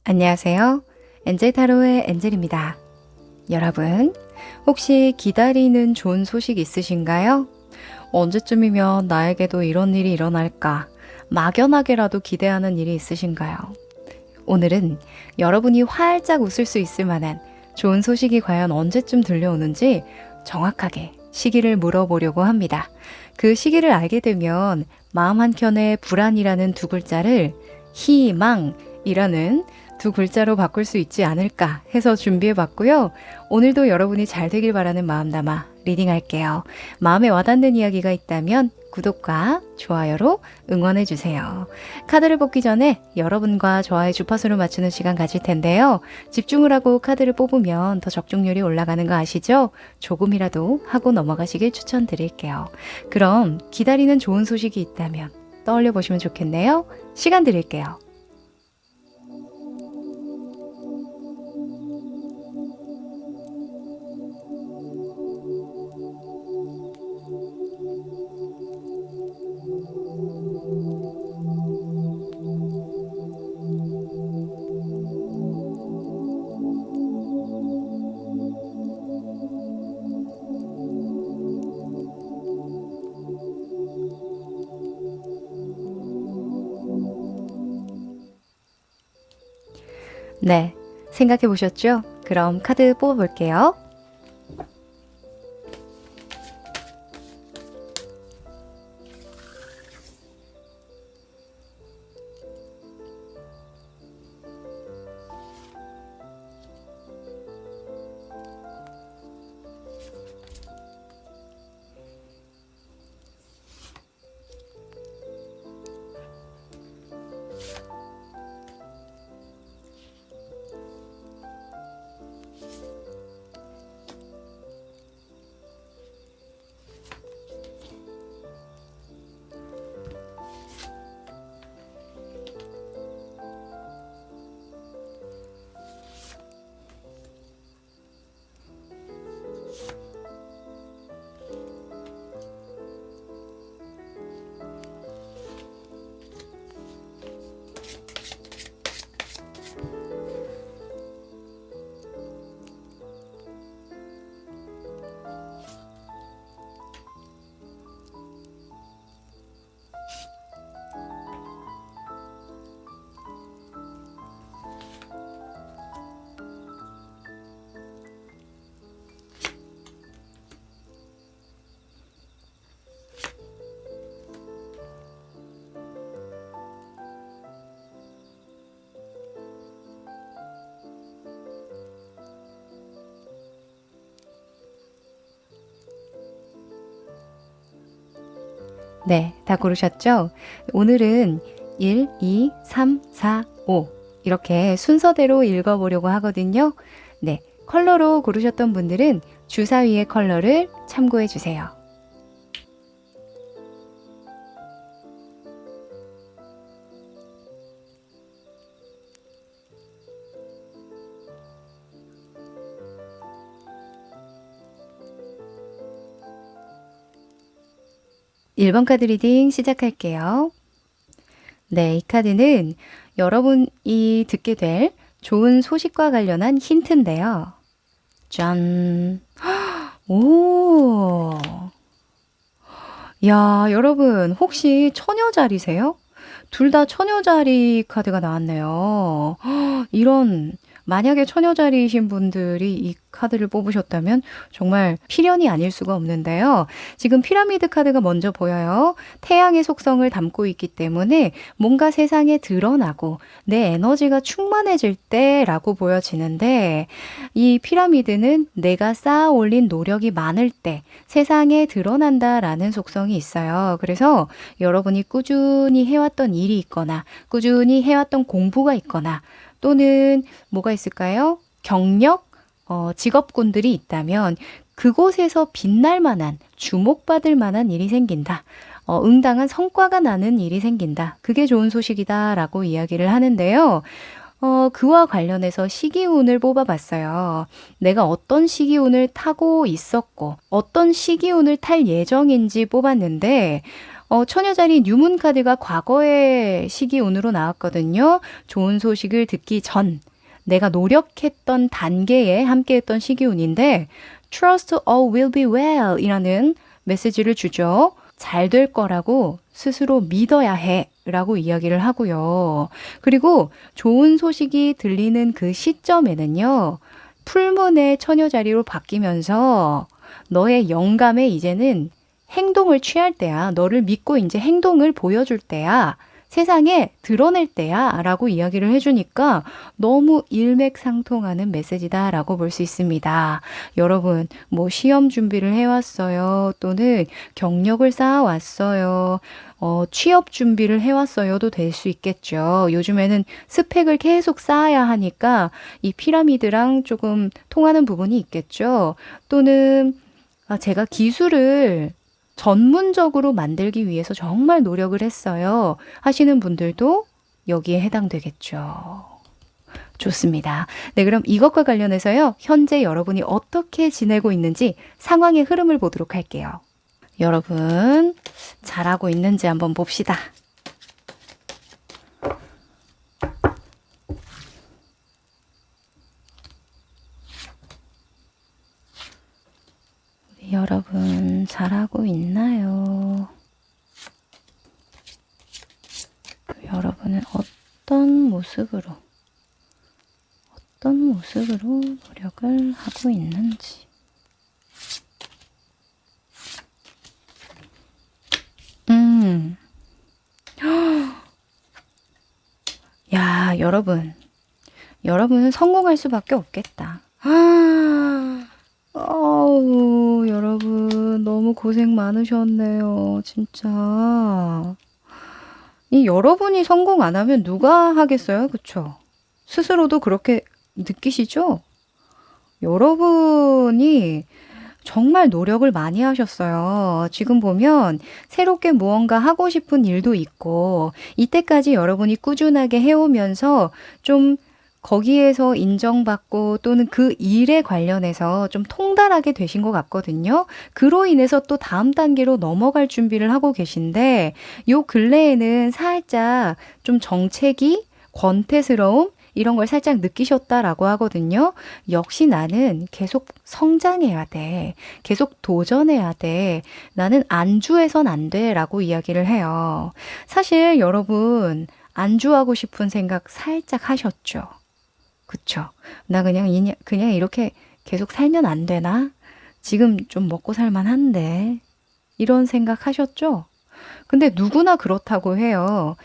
안녕하세요. 엔젤 타로의 엔젤입니다. 여러분, 혹시 기다리는 좋은 소식 있으신가요? 언제쯤이면 나에게도 이런 일이 일어날까? 막연하게라도 기대하는 일이 있으신가요? 오늘은 여러분이 활짝 웃을 수 있을 만한 좋은 소식이 과연 언제쯤 들려오는지 정확하게 시기를 물어보려고 합니다. 그 시기를 알게 되면 마음 한켠에 불안이라는 두 글자를 희망이라는 두 글자로 바꿀 수 있지 않을까 해서 준비해 봤고요. 오늘도 여러분이 잘 되길 바라는 마음 담아 리딩 할게요. 마음에 와닿는 이야기가 있다면 구독과 좋아요로 응원해 주세요. 카드를 뽑기 전에 여러분과 저와의 주파수를 맞추는 시간 가질 텐데요. 집중을 하고 카드를 뽑으면 더 적중률이 올라가는 거 아시죠? 조금이라도 하고 넘어가시길 추천드릴게요. 그럼 기다리는 좋은 소식이 있다면 떠올려 보시면 좋겠네요. 시간 드릴게요. 네, 생각해 보셨죠? 그럼 카드 뽑아볼게요. 네, 다 고르셨죠? 오늘은 1, 2, 3, 4, 5 이렇게 순서대로 읽어보려고 하거든요. 네, 컬러로 고르셨던 분들은 주사위의 컬러를 참고해 주세요. 1번 카드 리딩 시작할게요. 네, 이 카드는 여러분이 듣게 될 좋은 소식과 관련한 힌트인데요. 짠! 오! 야, 여러분, 혹시 처녀자리세요? 둘 다 처녀자리 카드가 나왔네요. 이런, 만약에 처녀자리이신 분들이 이 카드를 뽑으셨다면 정말 필연이 아닐 수가 없는데요. 지금 피라미드 카드가 먼저 보여요. 태양의 속성을 담고 있기 때문에 뭔가 세상에 드러나고 내 에너지가 충만해질 때라고 보여지는데 이 피라미드는 내가 쌓아 올린 노력이 많을 때 세상에 드러난다라는 속성이 있어요. 그래서 여러분이 꾸준히 해왔던 일이 있거나 꾸준히 해왔던 공부가 있거나 또는 뭐가 있을까요? 경력, 직업군들이 있다면 그곳에서 빛날 만한, 주목받을 만한 일이 생긴다. 응당한 성과가 나는 일이 생긴다. 그게 좋은 소식이다라고 이야기를 하는데요. 그와 관련해서 시기운을 뽑아봤어요. 내가 어떤 시기운을 타고 있었고, 어떤 시기운을 탈 예정인지 뽑았는데, 처녀자리 뉴문 카드가 과거의 시기 운으로 나왔거든요. 좋은 소식을 듣기 전 내가 노력했던 단계에 함께했던 시기 운인데 Trust all will be well 이라는 메시지를 주죠. 잘 될 거라고 스스로 믿어야 해 라고 이야기를 하고요. 그리고 좋은 소식이 들리는 그 시점에는요. 풀문의 처녀자리로 바뀌면서 너의 영감에 이제는 행동을 취할 때야. 너를 믿고 이제 행동을 보여줄 때야. 세상에 드러낼 때야 라고 이야기를 해주니까 너무 일맥상통하는 메시지다라고 볼 수 있습니다. 여러분, 뭐 시험 준비를 해왔어요. 또는 경력을 쌓아왔어요. 취업 준비를 해왔어요도 될 수 있겠죠. 요즘에는 스펙을 계속 쌓아야 하니까 이 피라미드랑 조금 통하는 부분이 있겠죠. 또는 제가 기술을 전문적으로 만들기 위해서 정말 노력을 했어요. 하시는 분들도 여기에 해당되겠죠. 좋습니다. 네, 그럼 이것과 관련해서요. 현재 여러분이 어떻게 지내고 있는지 상황의 흐름을 보도록 할게요. 여러분, 잘하고 있는지 한번 봅시다. 여러분 잘하고 있나요? 여러분은 어떤 모습으로 노력을 하고 있는지. 야, 여러분은 성공할 수밖에 없겠다. 여러분 너무 고생 많으셨네요. 진짜. 이 여러분이 성공 안 하면 누가 하겠어요? 그쵸? 스스로도 그렇게 느끼시죠? 여러분이 정말 노력을 많이 하셨어요. 지금 보면 새롭게 무언가 하고 싶은 일도 있고 이때까지 여러분이 꾸준하게 해오면서 좀 거기에서 인정받고 또는 그 일에 관련해서 좀 통달하게 되신 것 같거든요. 그로 인해서 또 다음 단계로 넘어갈 준비를 하고 계신데 요 근래에는 살짝 좀 정체기, 권태스러움 이런 걸 살짝 느끼셨다라고 하거든요. 역시 나는 계속 성장해야 돼. 계속 도전해야 돼. 나는 안주해선 안 돼. 라고 이야기를 해요. 사실 여러분 안주하고 싶은 생각 살짝 하셨죠? 그쵸? 나 그냥 이렇게 계속 살면 안 되나? 지금 좀 먹고 살만한데. 이런 생각 하셨죠? 근데 누구나 그렇다고 해요.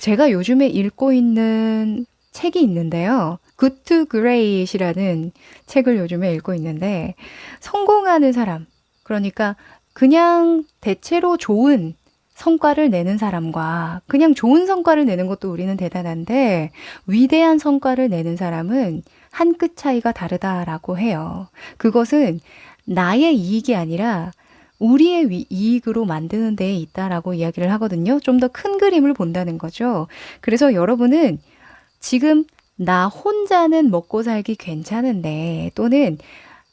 제가 요즘에 읽고 있는 책이 있는데요. Good to Great이라는 책을 요즘에 읽고 있는데 성공하는 사람, 그러니까 그냥 대체로 좋은 성과를 내는 사람과 그냥 좋은 성과를 내는 것도 우리는 대단한데 위대한 성과를 내는 사람은 한 끗 차이가 다르다라고 해요. 그것은 나의 이익이 아니라 우리의 이익으로 만드는 데에 있다라고 이야기를 하거든요. 좀 더 큰 그림을 본다는 거죠. 그래서 여러분은 지금 나 혼자는 먹고 살기 괜찮은데 또는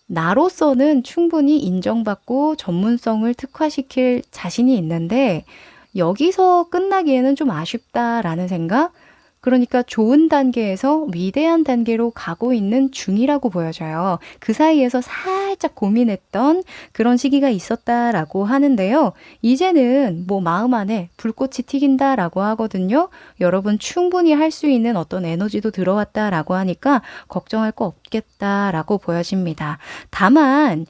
나로서는 충분히 인정받고 전문성을 특화시킬 자신이 있는데 여기서 끝나기에는 좀 아쉽다라는 생각? 그러니까 좋은 단계에서 위대한 단계로 가고 있는 중이라고 보여져요. 그 사이에서 살짝 고민했던 그런 시기가 있었다라고 하는데요. 이제는 뭐 마음 안에 불꽃이 튀긴다라고 하거든요. 여러분 충분히 할 수 있는 어떤 에너지도 들어왔다라고 하니까 걱정할 거 없겠다라고 보여집니다. 다만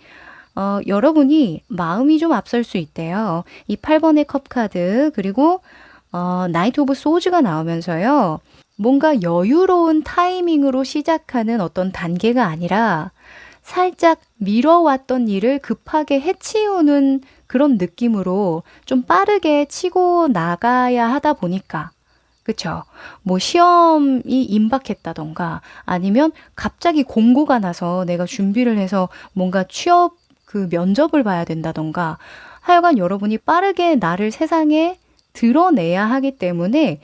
여러분이 마음이 좀 앞설 수 있대요. 이 8번의 컵 카드 그리고 나이트 오브 소즈가 나오면서요. 뭔가 여유로운 타이밍으로 시작하는 어떤 단계가 아니라 살짝 미뤄왔던 일을 급하게 해치우는 그런 느낌으로 좀 빠르게 치고 나가야 하다 보니까 그쵸? 뭐 시험이 임박했다던가 아니면 갑자기 공고가 나서 내가 준비를 해서 뭔가 취업 그 면접을 봐야 된다던가 하여간 여러분이 빠르게 나를 세상에 드러내야 하기 때문에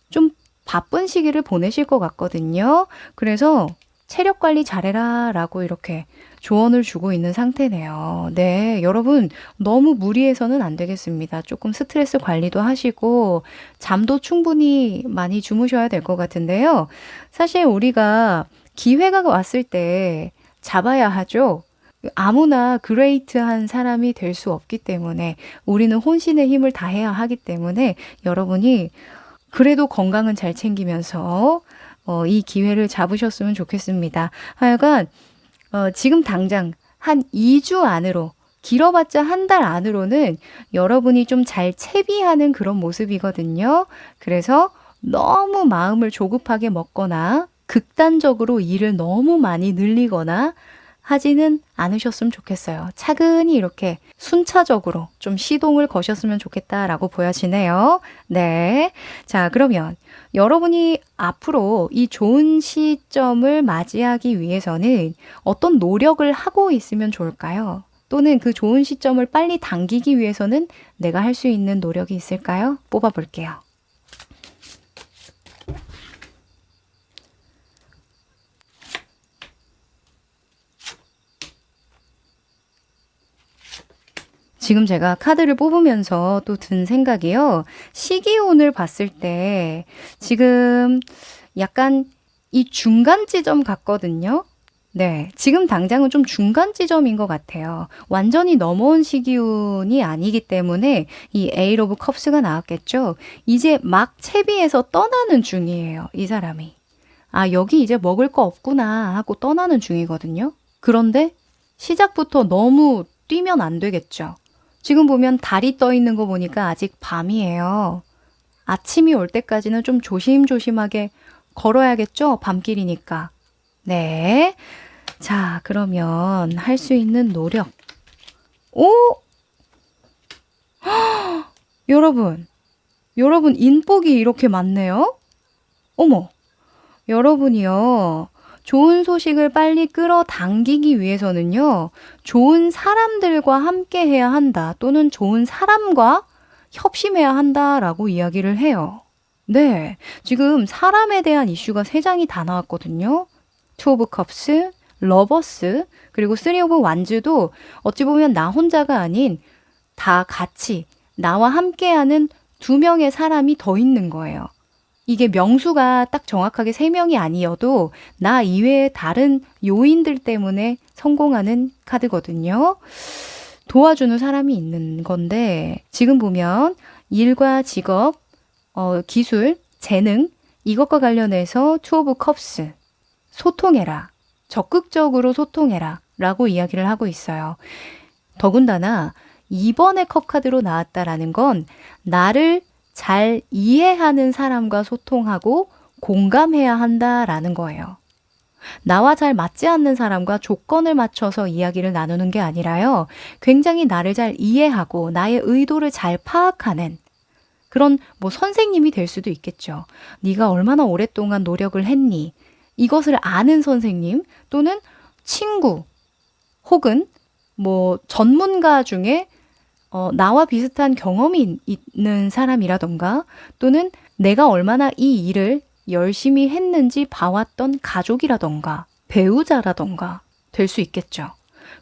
좀 바쁜 시기를 보내실 것 같거든요. 그래서 체력 관리 잘해라 라고 이렇게 조언을 주고 있는 상태네요. 네, 여러분 너무 무리해서는 안 되겠습니다. 조금 스트레스 관리도 하시고 잠도 충분히 많이 주무셔야 될 것 같은데요. 사실 우리가 기회가 왔을 때 잡아야 하죠. 아무나 그레이트한 사람이 될 수 없기 때문에 우리는 혼신의 힘을 다해야 하기 때문에 여러분이 그래도 건강은 잘 챙기면서 이 기회를 잡으셨으면 좋겠습니다. 하여간 지금 당장 한 2주 안으로 길어봤자 한 달 안으로는 여러분이 좀 잘 채비하는 그런 모습이거든요. 그래서 너무 마음을 조급하게 먹거나 극단적으로 일을 너무 많이 늘리거나 하지는 않으셨으면 좋겠어요. 차근히 이렇게 순차적으로 좀 시동을 거셨으면 좋겠다라고 보여지네요. 네. 자, 그러면 여러분이 앞으로 이 좋은 시점을 맞이하기 위해서는 어떤 노력을 하고 있으면 좋을까요? 또는 그 좋은 시점을 빨리 당기기 위해서는 내가 할 수 있는 노력이 있을까요? 뽑아볼게요. 지금 제가 카드를 뽑으면서 또 든 생각이요. 시기운을 봤을 때 지금 약간 이 중간 지점 같거든요. 네, 지금 당장은 좀 중간 지점인 것 같아요. 완전히 넘어온 시기운이 아니기 때문에 이 에잇 오브 컵스가 나왔겠죠. 이제 막 채비해서 떠나는 중이에요, 이 사람이. 아, 여기 이제 먹을 거 없구나 하고 떠나는 중이거든요. 그런데 시작부터 너무 뛰면 안 되겠죠. 지금 보면 달이 떠 있는 거 보니까 아직 밤이에요. 아침이 올 때까지는 좀 조심조심하게 걸어야겠죠? 밤길이니까. 네. 자, 그러면 할 수 있는 노력. 오! 여러분, 인복이 이렇게 많네요? 어머, 여러분이요. 좋은 소식을 빨리 끌어당기기 위해서는요, 좋은 사람들과 함께 해야 한다, 또는 좋은 사람과 협심해야 한다라고 이야기를 해요. 네, 지금 사람에 대한 이슈가 3장이 다 나왔거든요. 투 오브 컵스, 러버스, 그리고 쓰리 오브 완즈도 어찌 보면 나 혼자가 아닌 다 같이 나와 함께하는 2명의 사람이 더 있는 거예요. 이게 명수가 딱 정확하게 3명이 아니어도 나 이외의 다른 요인들 때문에 성공하는 카드거든요. 도와주는 사람이 있는 건데 지금 보면 일과 직업, 기술, 재능 이것과 관련해서 투 오브 컵스, 소통해라, 적극적으로 소통해라 라고 이야기를 하고 있어요. 더군다나 2번의 컵 카드로 나왔다라는 건 나를 잘 이해하는 사람과 소통하고 공감해야 한다라는 거예요. 나와 잘 맞지 않는 사람과 조건을 맞춰서 이야기를 나누는 게 아니라요. 굉장히 나를 잘 이해하고 나의 의도를 잘 파악하는 그런 선생님이 될 수도 있겠죠. 네가 얼마나 오랫동안 노력을 했니? 이것을 아는 선생님 또는 친구 혹은 전문가 중에 나와 비슷한 경험이 있는 사람이라던가 또는 내가 얼마나 이 일을 열심히 했는지 봐왔던 가족이라던가 배우자라던가 될 수 있겠죠.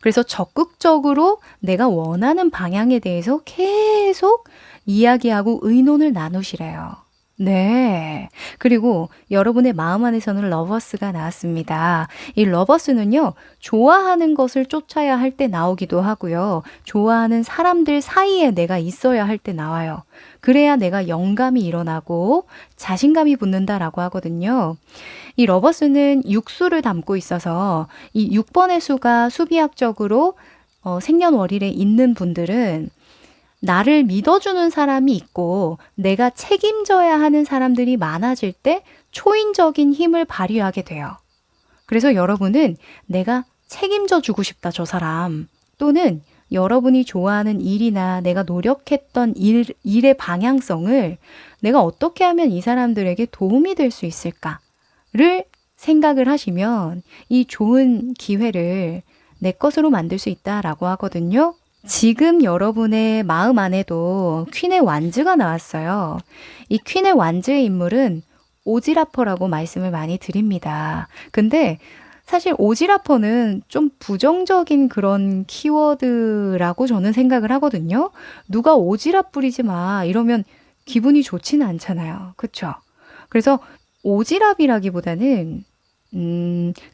그래서 적극적으로 내가 원하는 방향에 대해서 계속 이야기하고 의논을 나누시래요. 네. 그리고 여러분의 마음 안에서는 러버스가 나왔습니다. 이 러버스는요, 좋아하는 것을 쫓아야 할 때 나오기도 하고요. 좋아하는 사람들 사이에 내가 있어야 할 때 나와요. 그래야 내가 영감이 일어나고 자신감이 붙는다라고 하거든요. 이 러버스는 육수를 담고 있어서 이 6번의 수가 수비학적으로 생년월일에 있는 분들은 나를 믿어주는 사람이 있고 내가 책임져야 하는 사람들이 많아질 때 초인적인 힘을 발휘하게 돼요. 그래서 여러분은 내가 책임져 주고 싶다, 저 사람. 또는 여러분이 좋아하는 일이나 내가 노력했던 일의 방향성을 내가 어떻게 하면 이 사람들에게 도움이 될 수 있을까를 생각을 하시면 이 좋은 기회를 내 것으로 만들 수 있다라고 하거든요. 지금 여러분의 마음 안에도 퀸의 완즈가 나왔어요. 이 퀸의 완즈의 인물은 오지라퍼라고 말씀을 많이 드립니다. 근데 사실 오지라퍼는 좀 부정적인 그런 키워드라고 저는 생각을 하거든요. 누가 오지랖 부리지 마 이러면 기분이 좋지는 않잖아요. 그쵸? 그래서 오지랖이라기보다는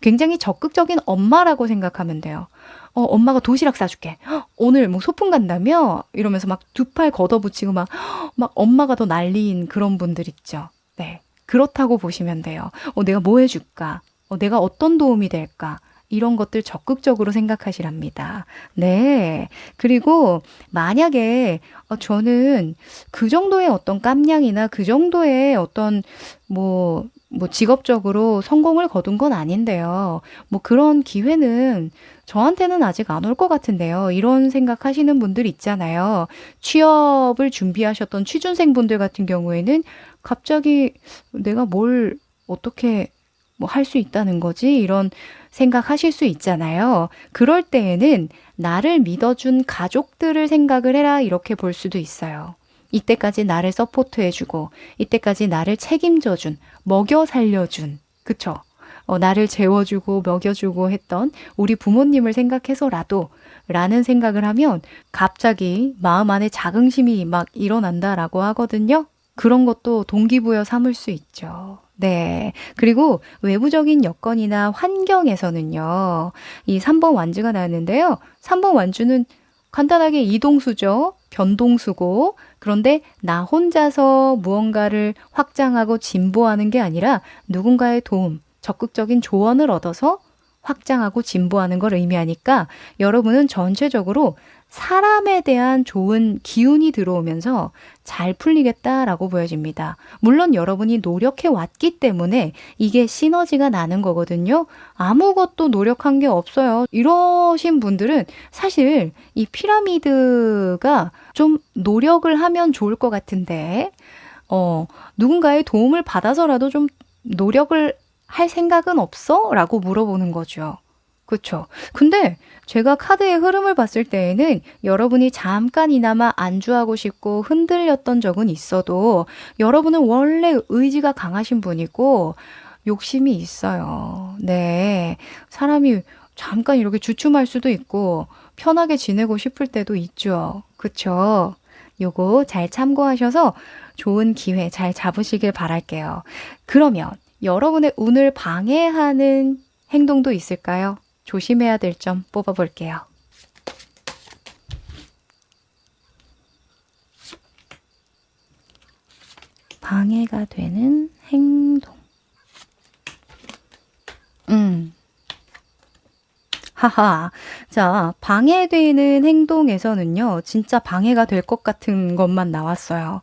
굉장히 적극적인 엄마라고 생각하면 돼요. 엄마가 도시락 싸줄게. "헉, 오늘 뭐 소풍 간다며?" 이러면서 막 두 팔 걷어붙이고 막 엄마가 더 난리인 그런 분들 있죠. 네. 그렇다고 보시면 돼요. 내가 뭐 해줄까? 내가 어떤 도움이 될까? 이런 것들 적극적으로 생각하시랍니다. 네. 그리고 만약에 저는 그 정도의 어떤 깜냥이나 그 정도의 어떤 직업적으로 성공을 거둔 건 아닌데요. 그런 기회는 저한테는 아직 안 올 것 같은데요. 이런 생각하시는 분들 있잖아요. 취업을 준비하셨던 취준생분들 같은 경우에는 갑자기 '내가 뭘 어떻게 할 수 있다는 거지?' 이런 생각하실 수 있잖아요. 그럴 때에는 '나를 믿어준 가족들을 생각을 해라.' 이렇게 볼 수도 있어요. 이때까지 나를 서포트해 주고 이때까지 나를 책임져 준, 먹여 살려 준, 그쵸? 나를 재워 주고 먹여 주고 했던 우리 부모님을 생각해서라도 라는 생각을 하면 갑자기 마음 안에 자긍심이 막 일어난다라고 하거든요. 그런 것도 동기부여 삼을 수 있죠. 네. 그리고 외부적인 여건이나 환경에서는요. 이 3번 완주가 나왔는데요. 3번 완주는 간단하게 이동수죠. 변동수고. 그런데 나 혼자서 무언가를 확장하고 진보하는 게 아니라 누군가의 도움, 적극적인 조언을 얻어서 확장하고 진보하는 걸 의미하니까 여러분은 전체적으로 사람에 대한 좋은 기운이 들어오면서 잘 풀리겠다라고 보여집니다. 물론 여러분이 노력해 왔기 때문에 이게 시너지가 나는 거거든요. 아무것도 노력한 게 없어요. 이러신 분들은 사실 이 피라미드가 좀 노력을 하면 좋을 것 같은데, 누군가의 도움을 받아서라도 좀 노력을 할 생각은 없어? 라고 물어보는 거죠. 그쵸. 근데 제가 카드의 흐름을 봤을 때에는 여러분이 잠깐이나마 안주하고 싶고 흔들렸던 적은 있어도 여러분은 원래 의지가 강하신 분이고 욕심이 있어요. 네. 사람이 잠깐 이렇게 주춤할 수도 있고 편하게 지내고 싶을 때도 있죠. 그쵸. 요거 잘 참고하셔서 좋은 기회 잘 잡으시길 바랄게요. 그러면 여러분의 운을 방해하는 행동도 있을까요? 조심해야 될 점 뽑아볼게요. 방해가 되는 행동. 하하. 자, 방해되는 행동에서는요, 진짜 방해가 될 것 같은 것만 나왔어요.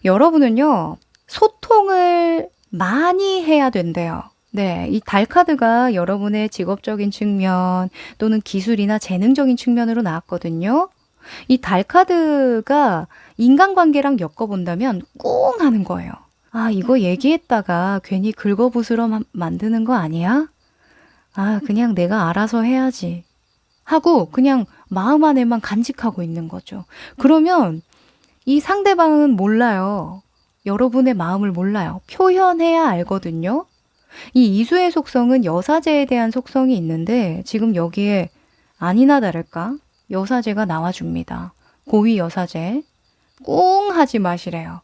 여러분은요, 소통을 많이 해야 된대요. 네, 이 달 카드가 여러분의 직업적인 측면 또는 기술이나 재능적인 측면으로 나왔거든요. 이 달 카드가 인간관계랑 엮어본다면 꿍 하는 거예요. 아, 이거 얘기했다가 괜히 긁어부스럼 만드는 거 아니야? 아, 그냥 내가 알아서 해야지. 하고 그냥 마음 안에만 간직하고 있는 거죠. 그러면 이 상대방은 몰라요. 여러분의 마음을 몰라요. 표현해야 알거든요. 이 이수의 속성은 여사제에 대한 속성이 있는데 지금 여기에 아니나 다를까 여사제가 나와줍니다. 고위 여사제. 꽁 하지 마시래요.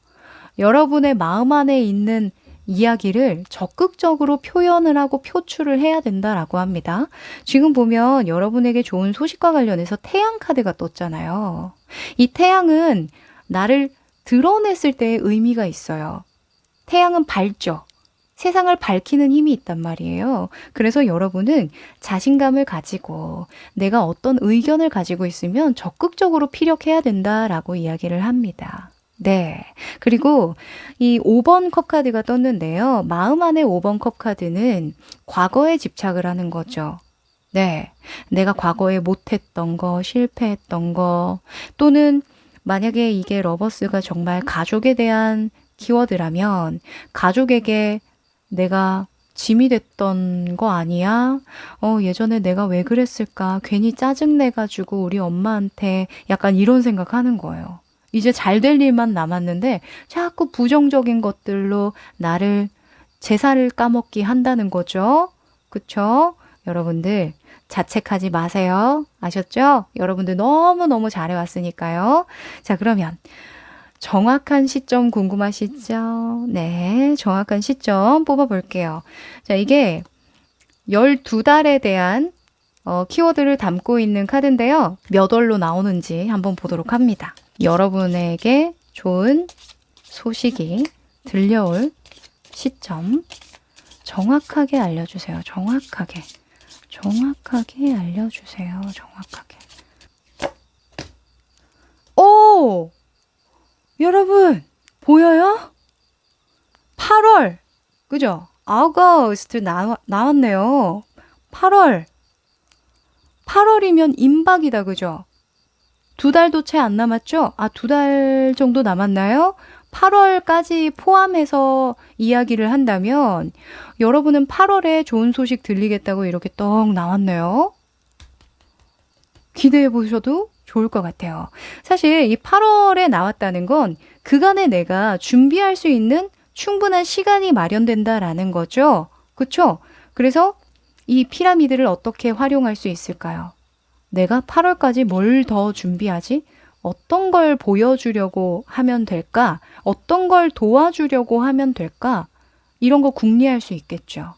여러분의 마음 안에 있는 이야기를 적극적으로 표현을 하고 표출을 해야 된다라고 합니다. 지금 보면 여러분에게 좋은 소식과 관련해서 태양 카드가 떴잖아요. 이 태양은 나를 드러냈을 때의 의미가 있어요. 태양은 밝죠. 세상을 밝히는 힘이 있단 말이에요. 그래서 여러분은 자신감을 가지고 내가 어떤 의견을 가지고 있으면 적극적으로 피력해야 된다라고 이야기를 합니다. 네. 그리고 이 5번 컵 카드가 떴는데요. 마음 안의 5번 컵 카드는 과거에 집착을 하는 거죠. 네. 내가 과거에 못했던 거, 실패했던 거, 또는 만약에 이게 러버스가 정말 가족에 대한 키워드라면 가족에게 내가 짐이 됐던 거 아니야? 예전에 내가 왜 그랬을까? 괜히 짜증내가지고 우리 엄마한테 약간 이런 생각하는 거예요. 이제 잘 될 일만 남았는데 자꾸 부정적인 것들로 나를 제사를 까먹게 한다는 거죠. 그쵸? 여러분들 자책하지 마세요. 아셨죠? 여러분들 너무너무 잘해왔으니까요. 자, 그러면 정확한 시점 궁금하시죠? 네, 정확한 시점 뽑아볼게요. 자, 이게 12달에 대한 키워드를 담고 있는 카드인데요. 몇 월로 나오는지 한번 보도록 합니다. 여러분에게 좋은 소식이 들려올 시점 정확하게 알려주세요. 정확하게 알려주세요. 정확하게. 오! 여러분 보여요? 8월 그죠? 아우거스트 나왔네요. 8월이면 임박이다 그죠? 2달도 채 안 남았죠? 2달 정도 남았나요? 8월까지 포함해서 이야기를 한다면 여러분은 8월에 좋은 소식 들리겠다고 이렇게 떡 나왔네요. 기대해 보셔도 좋을 것 같아요. 사실 이 8월에 나왔다는 건 그간에 내가 준비할 수 있는 충분한 시간이 마련된다라는 거죠. 그렇죠? 그래서 이 피라미드를 어떻게 활용할 수 있을까요? 내가 8월까지 뭘 더 준비하지? 어떤 걸 보여주려고 하면 될까? 어떤 걸 도와주려고 하면 될까? 이런 거 궁리할 수 있겠죠.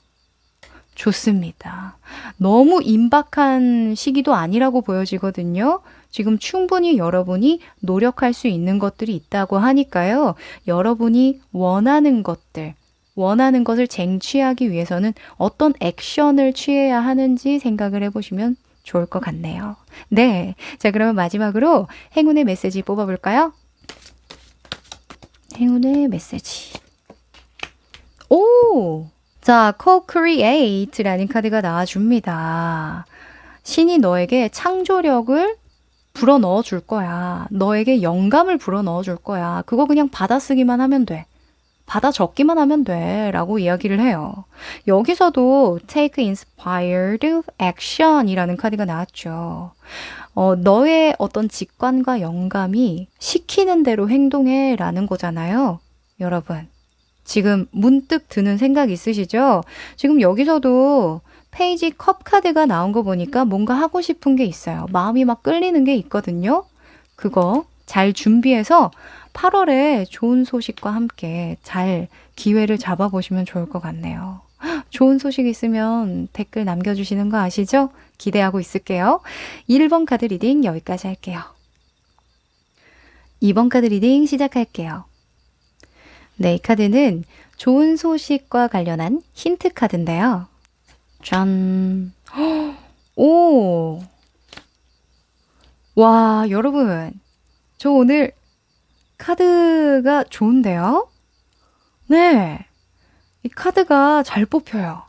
좋습니다. 너무 임박한 시기도 아니라고 보여지거든요. 지금 충분히 여러분이 노력할 수 있는 것들이 있다고 하니까요. 여러분이 원하는 것을 쟁취하기 위해서는 어떤 액션을 취해야 하는지 생각을 해보시면 좋을 것 같네요. 네. 자, 그러면 마지막으로 행운의 메시지 뽑아볼까요? 행운의 메시지. 오! 자, Co-Create라는 카드가 나와줍니다. 신이 너에게 창조력을 불어넣어 줄 거야. 너에게 영감을 불어넣어 줄 거야. 그거 그냥 받아쓰기만 하면 돼. 받아 적기만 하면 돼. 라고 이야기를 해요. 여기서도 Take Inspired Action 이라는 카드가 나왔죠. 너의 어떤 직관과 영감이 시키는 대로 행동해 라는 거잖아요. 여러분. 지금 문득 드는 생각 있으시죠? 지금 여기서도 페이지 컵 카드가 나온 거 보니까 뭔가 하고 싶은 게 있어요. 마음이 막 끌리는 게 있거든요. 그거 잘 준비해서 8월에 좋은 소식과 함께 잘 기회를 잡아보시면 좋을 것 같네요. 좋은 소식 있으면 댓글 남겨주시는 거 아시죠? 기대하고 있을게요. 1번 카드 리딩 여기까지 할게요. 2번 카드 리딩 시작할게요. 네, 이 카드는 좋은 소식과 관련한 힌트 카드인데요. 짠. 오. 와, 여러분. 저 오늘 카드가 좋은데요? 네. 이 카드가 잘 뽑혀요.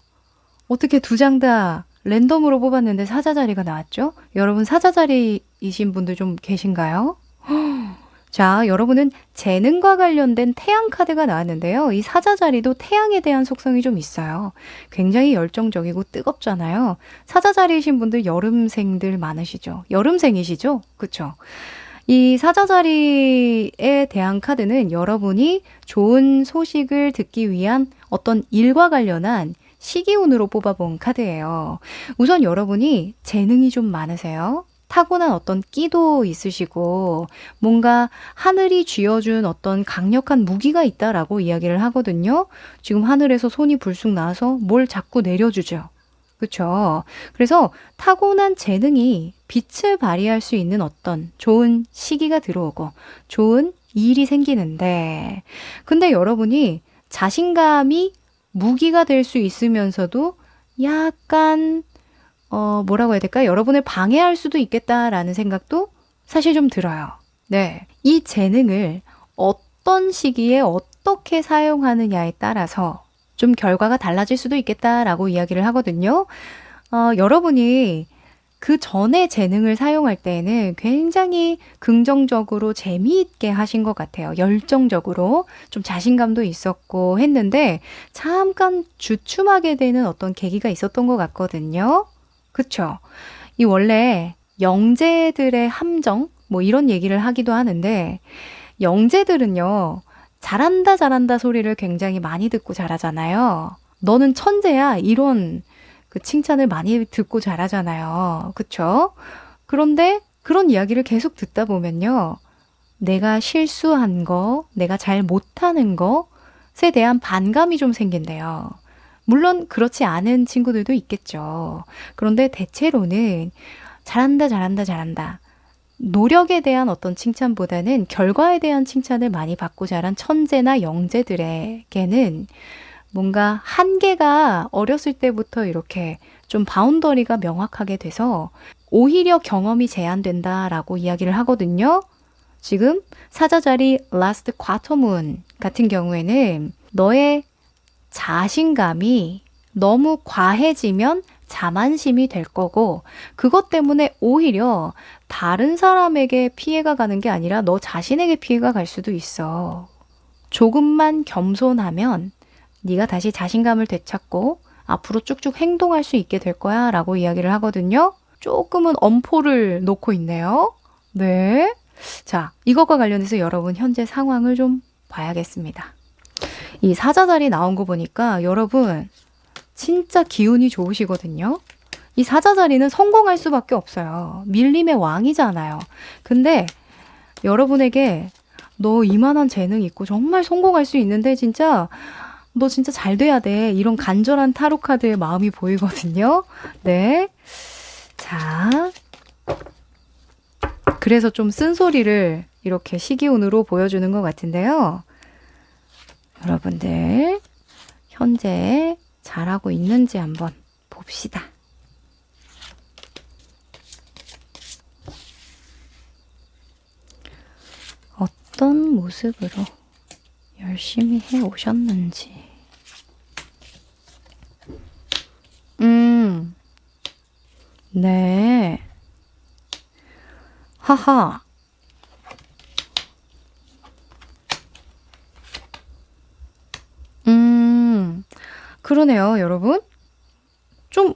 어떻게 2장 다 랜덤으로 뽑았는데 사자자리가 나왔죠? 여러분 사자자리이신 분들 좀 계신가요? 자, 여러분은 재능과 관련된 태양 카드가 나왔는데요. 이 사자자리도 태양에 대한 속성이 좀 있어요. 굉장히 열정적이고 뜨겁잖아요. 사자자리이신 분들 여름생들 많으시죠? 여름생이시죠? 그쵸? 이 사자자리에 대한 카드는 여러분이 좋은 소식을 듣기 위한 어떤 일과 관련한 시기운으로 뽑아본 카드예요. 우선 여러분이 재능이 좀 많으세요. 타고난 어떤 끼도 있으시고 뭔가 하늘이 쥐어준 어떤 강력한 무기가 있다라고 이야기를 하거든요. 지금 하늘에서 손이 불쑥 나와서 뭘 자꾸 내려주죠. 그렇죠? 그래서 타고난 재능이 빛을 발휘할 수 있는 어떤 좋은 시기가 들어오고 좋은 일이 생기는데 근데 여러분이 자신감이 무기가 될 수 있으면서도 약간 뭐라고 해야 될까요? 여러분을 방해할 수도 있겠다라는 생각도 사실 좀 들어요. 네. 이 재능을 어떤 시기에 어떻게 사용하느냐에 따라서 좀 결과가 달라질 수도 있겠다라고 이야기를 하거든요. 여러분이 그 전에 재능을 사용할 때에는 굉장히 긍정적으로 재미있게 하신 것 같아요. 열정적으로 좀 자신감도 있었고 했는데 잠깐 주춤하게 되는 어떤 계기가 있었던 것 같거든요. 그쵸? 이 원래 영재들의 함정 뭐 이런 얘기를 하기도 하는데 영재들은요. 잘한다 소리를 굉장히 많이 듣고 자라잖아요. 너는 천재야 이런 그 칭찬을 많이 듣고 자라잖아요. 그쵸? 그런데 그런 이야기를 계속 듣다 보면요. 내가 실수한 거, 내가 잘 못하는 것에 대한 반감이 좀 생긴대요. 물론 그렇지 않은 친구들도 있겠죠. 그런데 대체로는 잘한다, 잘한다, 잘한다. 노력에 대한 어떤 칭찬보다는 결과에 대한 칭찬을 많이 받고 자란 천재나 영재들에게는 뭔가 한계가 어렸을 때부터 이렇게 좀 바운더리가 명확하게 돼서 오히려 경험이 제한된다라고 이야기를 하거든요. 지금 사자자리 Last Quarter Moon 같은 경우에는 너의 자신감이 너무 과해지면 자만심이 될 거고 그것 때문에 오히려 다른 사람에게 피해가 가는 게 아니라 너 자신에게 피해가 갈 수도 있어. 조금만 겸손하면 네가 다시 자신감을 되찾고 앞으로 쭉쭉 행동할 수 있게 될 거야 라고 이야기를 하거든요. 조금은 엄포를 놓고 있네요. 네. 자, 이것과 관련해서 여러분 현재 상황을 좀 봐야겠습니다. 이 사자자리 나온 거 보니까 여러분 진짜 기운이 좋으시거든요. 이 사자자리는 성공할 수밖에 없어요. 밀림의 왕이잖아요. 근데 여러분에게 너 이만한 재능 있고 정말 성공할 수 있는데 진짜 너 진짜 잘 돼야 돼. 이런 간절한 타로 카드의 마음이 보이거든요. 네. 자. 그래서 좀 쓴소리를 이렇게 시기운으로 보여주는 것 같은데요. 여러분들 현재 잘하고 있는지 한번 봅시다. 어떤 모습으로 열심히 해 오셨는지. 네. 하하. 그러네요, 여러분. 좀,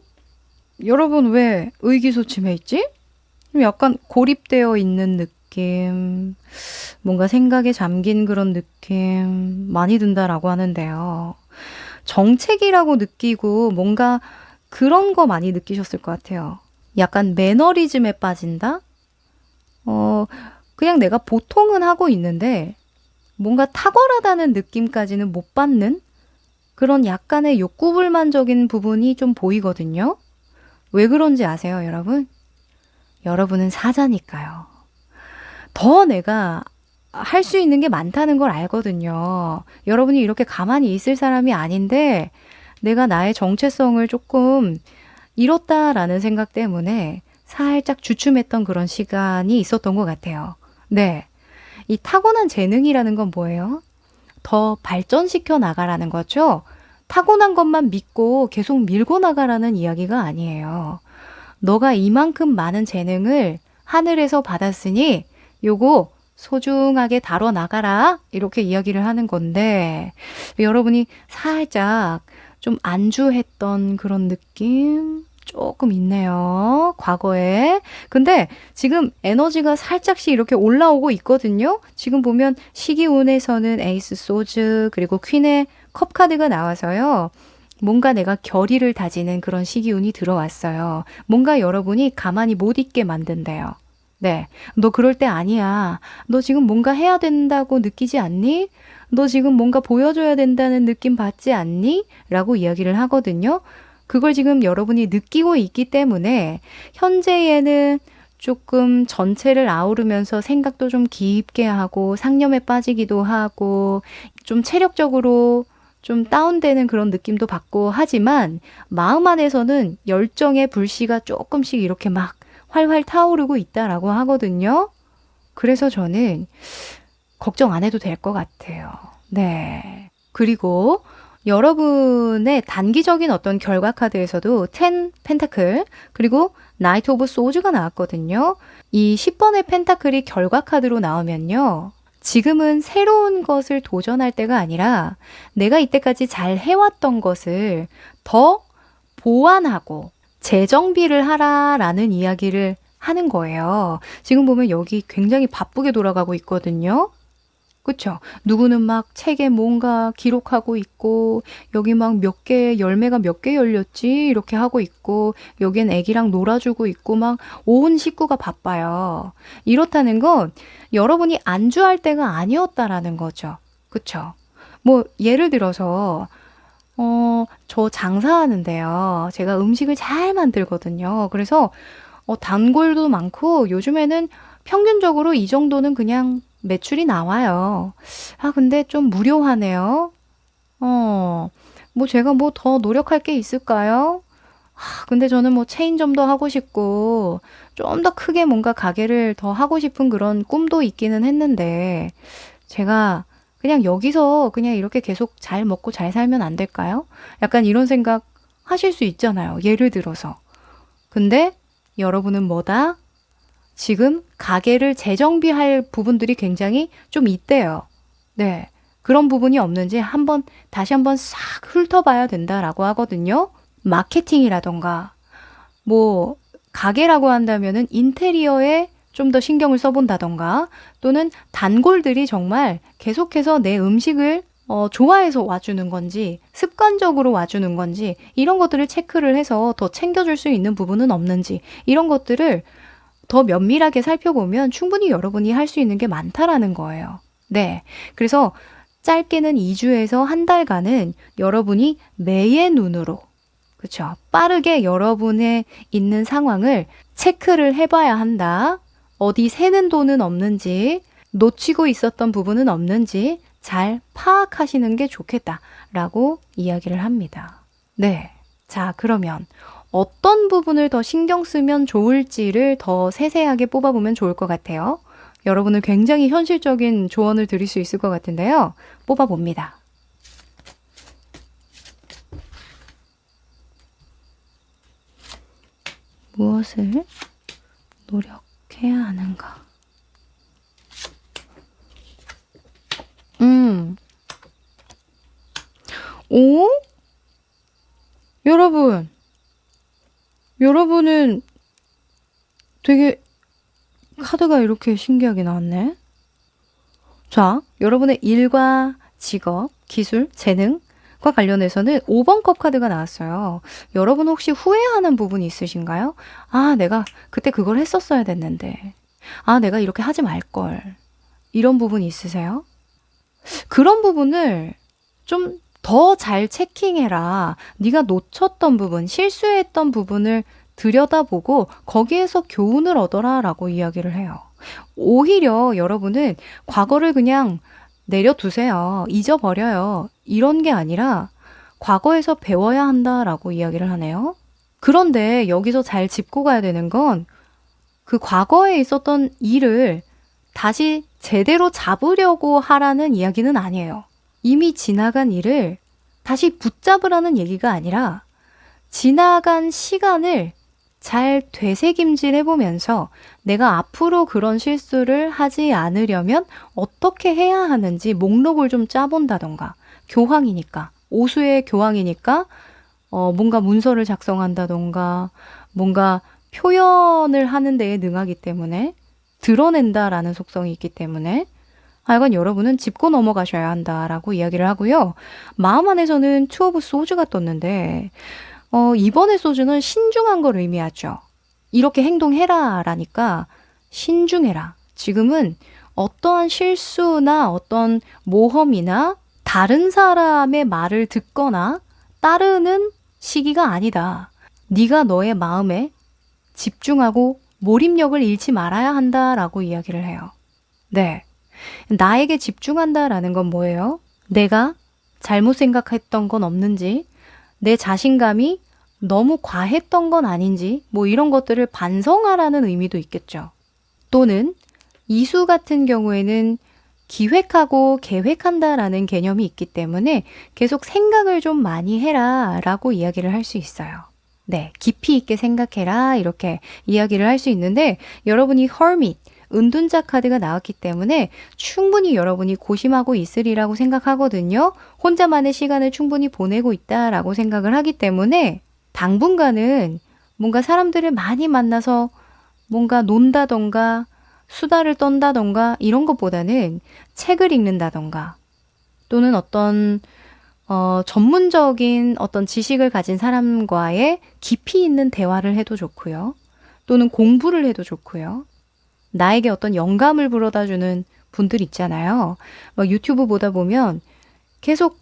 여러분 왜 의기소침해 있지? 좀 약간 고립되어 있는 느낌, 뭔가 생각에 잠긴 그런 느낌 많이 든다라고 하는데요. 정체기라고 느끼고 뭔가 그런 거 많이 느끼셨을 것 같아요. 약간 매너리즘에 빠진다? 그냥 내가 보통은 하고 있는데 뭔가 탁월하다는 느낌까지는 못 받는 그런 약간의 욕구불만적인 부분이 좀 보이거든요. 왜 그런지 아세요, 여러분? 여러분은 사자니까요. 더 내가 할 수 있는 게 많다는 걸 알거든요. 여러분이 이렇게 가만히 있을 사람이 아닌데 내가 나의 정체성을 조금 잃었다라는 생각 때문에 살짝 주춤했던 그런 시간이 있었던 것 같아요. 네. 이 타고난 재능이라는 건 뭐예요? 더 발전시켜 나가라는 거죠. 타고난 것만 믿고 계속 밀고 나가라는 이야기가 아니에요. 너가 이만큼 많은 재능을 하늘에서 받았으니 요거 소중하게 다뤄 나가라 이렇게 이야기를 하는 건데 여러분이 살짝 좀 안주했던 그런 느낌 조금 있네요. 과거에. 근데 지금 에너지가 살짝씩 이렇게 올라오고 있거든요. 지금 보면 시기운에서는 에이스 소즈 그리고 퀸의 컵 카드가 나와서요. 뭔가 내가 결의를 다지는 그런 시기운이 들어왔어요. 뭔가 여러분이 가만히 못 있게 만든대요. 네. 너 그럴 때 아니야. 너 지금 뭔가 해야 된다고 느끼지 않니? 너 지금 뭔가 보여줘야 된다는 느낌 받지 않니? 라고 이야기를 하거든요. 그걸 지금 여러분이 느끼고 있기 때문에 현재에는 조금 전체를 아우르면서 생각도 좀 깊게 하고 상념에 빠지기도 하고 좀 체력적으로 좀 다운되는 그런 느낌도 받고 하지만 마음 안에서는 열정의 불씨가 조금씩 이렇게 막 활활 타오르고 있다라고 하거든요. 그래서 저는 걱정 안 해도 될 것 같아요. 네. 그리고 여러분의 단기적인 어떤 결과 카드에서도 10 펜타클 그리고 나이트 오브 소즈가 나왔거든요. 이 10번의 펜타클이 결과 카드로 나오면요. 지금은 새로운 것을 도전할 때가 아니라 내가 이때까지 잘 해왔던 것을 더 보완하고 재정비를 하라라는 이야기를 하는 거예요. 지금 보면 여기 굉장히 바쁘게 돌아가고 있거든요. 그쵸? 누구는 막 책에 뭔가 기록하고 있고, 여기 막 몇 개, 열매가 몇 개 열렸지? 이렇게 하고 있고, 여긴 애기랑 놀아주고 있고, 막 온 식구가 바빠요. 이렇다는 건 여러분이 안주할 때가 아니었다라는 거죠. 그쵸? 뭐, 예를 들어서, 저 장사하는데요. 제가 음식을 잘 만들거든요. 그래서 단골도 많고 요즘에는 평균적으로 이 정도는 그냥 매출이 나와요. 아, 근데 좀 무료하네요. 어, 뭐 제가 뭐 더 노력할 게 있을까요? 아, 근데 저는 뭐 체인점도 하고 싶고 좀 더 크게 뭔가 가게를 더 하고 싶은 그런 꿈도 있기는 했는데 제가 그냥 여기서 그냥 이렇게 계속 잘 먹고 잘 살면 안 될까요? 약간 이런 생각 하실 수 있잖아요. 예를 들어서. 근데 여러분은 뭐다? 지금 가게를 재정비할 부분들이 굉장히 좀 있대요. 네. 그런 부분이 없는지 다시 한번 싹 훑어봐야 된다라고 하거든요. 마케팅이라던가, 뭐, 가게라고 한다면은 인테리어에 좀 더 신경을 써본다던가, 또는 단골들이 정말 계속해서 내 음식을 좋아해서 와주는 건지, 습관적으로 와주는 건지, 이런 것들을 체크를 해서 더 챙겨줄 수 있는 부분은 없는지, 이런 것들을 더 면밀하게 살펴보면 충분히 여러분이 할 수 있는 게 많다라는 거예요. 네. 그래서 짧게는 2주에서 한 달간은 여러분이 매의 눈으로, 그쵸? 빠르게 여러분의 있는 상황을 체크를 해봐야 한다. 어디 새는 돈은 없는지, 놓치고 있었던 부분은 없는지 잘 파악하시는 게 좋겠다라고 이야기를 합니다. 네. 자, 그러면 어떤 부분을 더 신경 쓰면 좋을지를 더 세세하게 뽑아보면 좋을 것 같아요. 여러분은 굉장히 현실적인 조언을 드릴 수 있을 것 같은데요. 뽑아봅니다. 무엇을 노력해야 하는가? 음, 오? 여러분, 여러분은 되게 카드가 이렇게 신기하게 나왔네. 자, 여러분의 일과 직업, 기술, 재능과 관련해서는 5번 컵 카드가 나왔어요. 여러분 혹시 후회하는 부분이 있으신가요? 아, 내가 그때 그걸 했었어야 됐는데. 아, 내가 이렇게 하지 말걸. 이런 부분이 있으세요? 그런 부분을 좀 더 잘 체킹해라. 네가 놓쳤던 부분, 실수했던 부분을 들여다보고 거기에서 교훈을 얻어라라고 이야기를 해요. 오히려 여러분은 과거를 그냥 내려두세요. 잊어버려요. 이런 게 아니라 과거에서 배워야 한다라고 이야기를 하네요. 그런데 여기서 잘 짚고 가야 되는 건 그 과거에 있었던 일을 다시 제대로 잡으려고 하라는 이야기는 아니에요. 이미 지나간 일을 다시 붙잡으라는 얘기가 아니라 지나간 시간을 잘 되새김질 해보면서 내가 앞으로 그런 실수를 하지 않으려면 어떻게 해야 하는지 목록을 좀 짜본다던가, 교황이니까, 오수의 교황이니까 뭔가 문서를 작성한다던가, 뭔가 표현을 하는 데에 능하기 때문에 드러낸다라는 속성이 있기 때문에 하여간 여러분은 짚고 넘어가셔야 한다라고 이야기를 하고요. 마음 안에서는 투 오브 소즈가 떴는데 이번의 소즈는 신중한 걸 의미하죠. 이렇게 행동해라 라니까 신중해라. 지금은 어떠한 실수나 어떤 모험이나 다른 사람의 말을 듣거나 따르는 시기가 아니다. 네가 너의 마음에 집중하고 몰입력을 잃지 말아야 한다라고 이야기를 해요. 네. 나에게 집중한다라는 건 뭐예요? 내가 잘못 생각했던 건 없는지, 내 자신감이 너무 과했던 건 아닌지, 뭐 이런 것들을 반성하라는 의미도 있겠죠. 또는 이수 같은 경우에는 기획하고 계획한다라는 개념이 있기 때문에 계속 생각을 좀 많이 해라 라고 이야기를 할 수 있어요. 네, 깊이 있게 생각해라 이렇게 이야기를 할 수 있는데 여러분이 hermit, 은둔자 카드가 나왔기 때문에 충분히 여러분이 고심하고 있으리라고 생각하거든요. 혼자만의 시간을 충분히 보내고 있다라고 생각을 하기 때문에 당분간은 뭔가 사람들을 많이 만나서 뭔가 논다던가 수다를 떤다던가 이런 것보다는 책을 읽는다던가 또는 어떤 전문적인 어떤 지식을 가진 사람과의 깊이 있는 대화를 해도 좋고요. 또는 공부를 해도 좋고요. 나에게 어떤 영감을 불어다 주는 분들 있잖아요. 막 유튜브 보다 보면 계속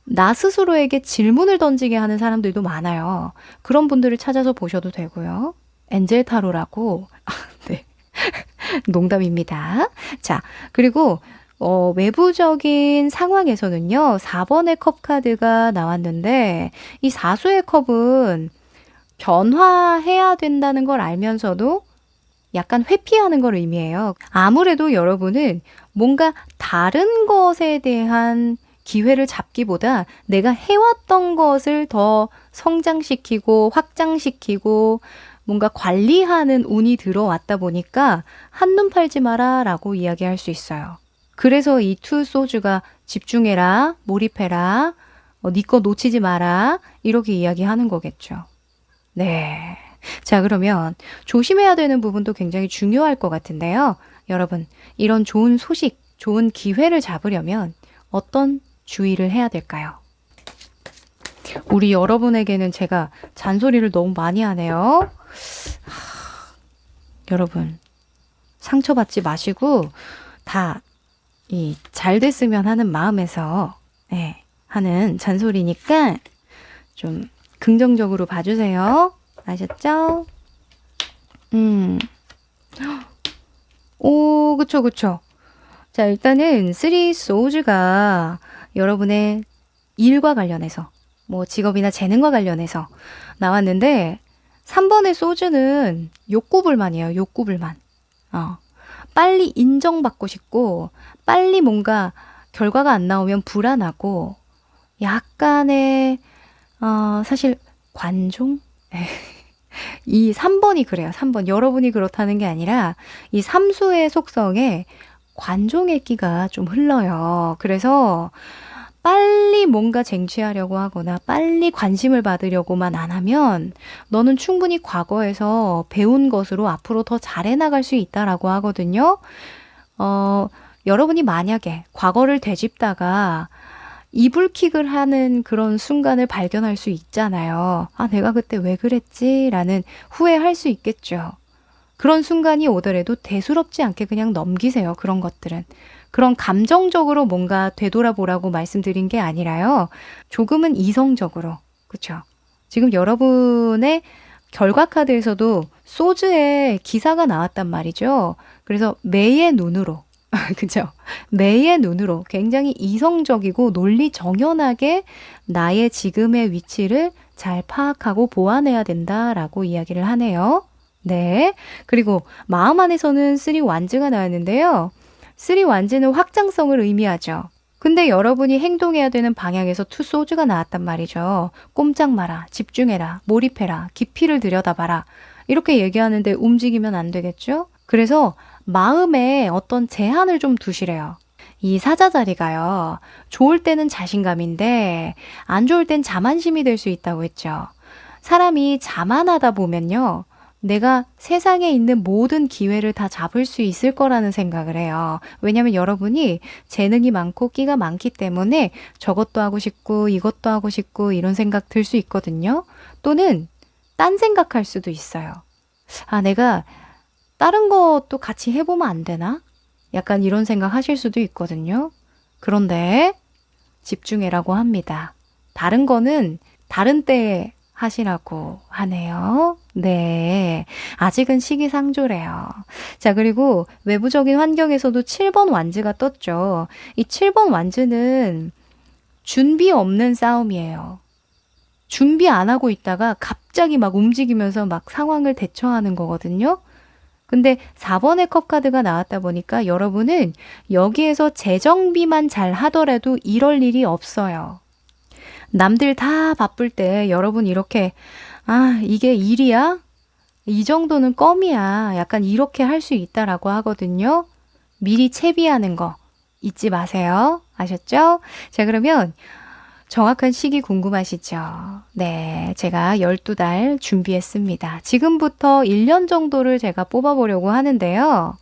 나 스스로에게 질문을 던지게 하는 사람들도 많아요. 그런 분들을 찾아서 보셔도 되고요. 엔젤 타로라고. 네. 농담입니다. 자, 그리고 외부적인 상황에서는요. 4번의 컵 카드가 나왔는데 이 사수의 컵은 변화해야 된다는 걸 알면서도 약간 회피하는 걸 의미해요. 아무래도 여러분은 뭔가 다른 것에 대한 기회를 잡기보다 내가 해왔던 것을 더 성장시키고 확장시키고 뭔가 관리하는 운이 들어왔다 보니까 한눈 팔지 마라 라고 이야기할 수 있어요. 그래서 이 투 소주가 집중해라, 몰입해라, 네 거 놓치지 마라 이렇게 이야기하는 거겠죠. 네. 자, 그러면 조심해야 되는 부분도 굉장히 중요할 것 같은데요. 여러분, 이런 좋은 소식, 좋은 기회를 잡으려면 어떤 주의를 해야 될까요? 우리 여러분에게는 제가 잔소리를 너무 많이 하네요. 여러분, 상처받지 마시고 다 잘 됐으면 하는 마음에서 하는 잔소리니까 좀 긍정적으로 봐주세요. 아셨죠? 오, 그쵸, 그쵸. 자, 일단은 3 소울즈가 여러분의 일과 관련해서 뭐 직업이나 재능과 관련해서 나왔는데 3번의 소주는 욕구불만이에요. 욕구불만. 빨리 인정받고 싶고 빨리 뭔가 결과가 안 나오면 불안하고 약간의 사실 관종? 이 3번이 그래요. 3번. 여러분이 그렇다는 게 아니라 이 삼수의 속성에 관종의 끼가 좀 흘러요. 그래서 빨리 뭔가 쟁취하려고 하거나 빨리 관심을 받으려고만 안 하면 너는 충분히 과거에서 배운 것으로 앞으로 더 잘해 나갈 수 있다라고 하거든요. 여러분이 만약에 과거를 되짚다가 이불킥을 하는 그런 순간을 발견할 수 있잖아요. 아, 내가 그때 왜 그랬지? 라는 후회할 수 있겠죠. 그런 순간이 오더라도 대수롭지 않게 그냥 넘기세요. 그런 것들은. 그런 감정적으로 뭔가 되돌아보라고 말씀드린 게 아니라요. 조금은 이성적으로. 그렇죠? 지금 여러분의 결과 카드에서도 소즈의 기사가 나왔단 말이죠. 그래서 매의 눈으로 그죠? 매의 눈으로 굉장히 이성적이고 논리 정연하게 나의 지금의 위치를 잘 파악하고 보완해야 된다라고 이야기를 하네요. 네. 그리고 마음 안에서는 3 완즈가 나왔는데요. 3 완즈는 확장성을 의미하죠. 근데 여러분이 행동해야 되는 방향에서 2 소주가 나왔단 말이죠. 꼼짝 마라, 집중해라, 몰입해라, 깊이를 들여다봐라. 이렇게 얘기하는데 움직이면 안 되겠죠? 그래서 마음에 어떤 제한을 좀 두시래요. 이 사자 자리가요. 좋을 때는 자신감인데 안 좋을 땐 자만심이 될 수 있다고 했죠. 사람이 자만하다 보면요. 내가 세상에 있는 모든 기회를 다 잡을 수 있을 거라는 생각을 해요. 왜냐하면 여러분이 재능이 많고 끼가 많기 때문에 저것도 하고 싶고 이것도 하고 싶고 이런 생각 들 수 있거든요. 또는 딴 생각할 수도 있어요. 아, 내가 다른 것도 같이 해보면 안 되나? 약간 이런 생각 하실 수도 있거든요. 그런데 집중해라고 합니다. 다른 거는 다른 때에 하시라고 하네요. 네. 아직은 시기상조래요. 자, 그리고 외부적인 환경에서도 7번 완즈가 떴죠. 이 7번 완즈는 준비 없는 싸움이에요. 준비 안 하고 있다가 갑자기 막 움직이면서 막 상황을 대처하는 거거든요. 근데 4번의 컵 카드가 나왔다 보니까 여러분은 여기에서 재정비만 잘 하더라도 이럴 일이 없어요. 남들 다 바쁠 때 여러분 이렇게 이게 일이야? 이 정도는 껌이야. 약간 이렇게 할 수 있다라고 하거든요. 미리 채비하는 거 잊지 마세요. 아셨죠? 자, 그러면 정확한 시기 궁금하시죠? 네, 제가 12달 준비했습니다. 지금부터 1년 정도를 제가 뽑아보려고 하는데요.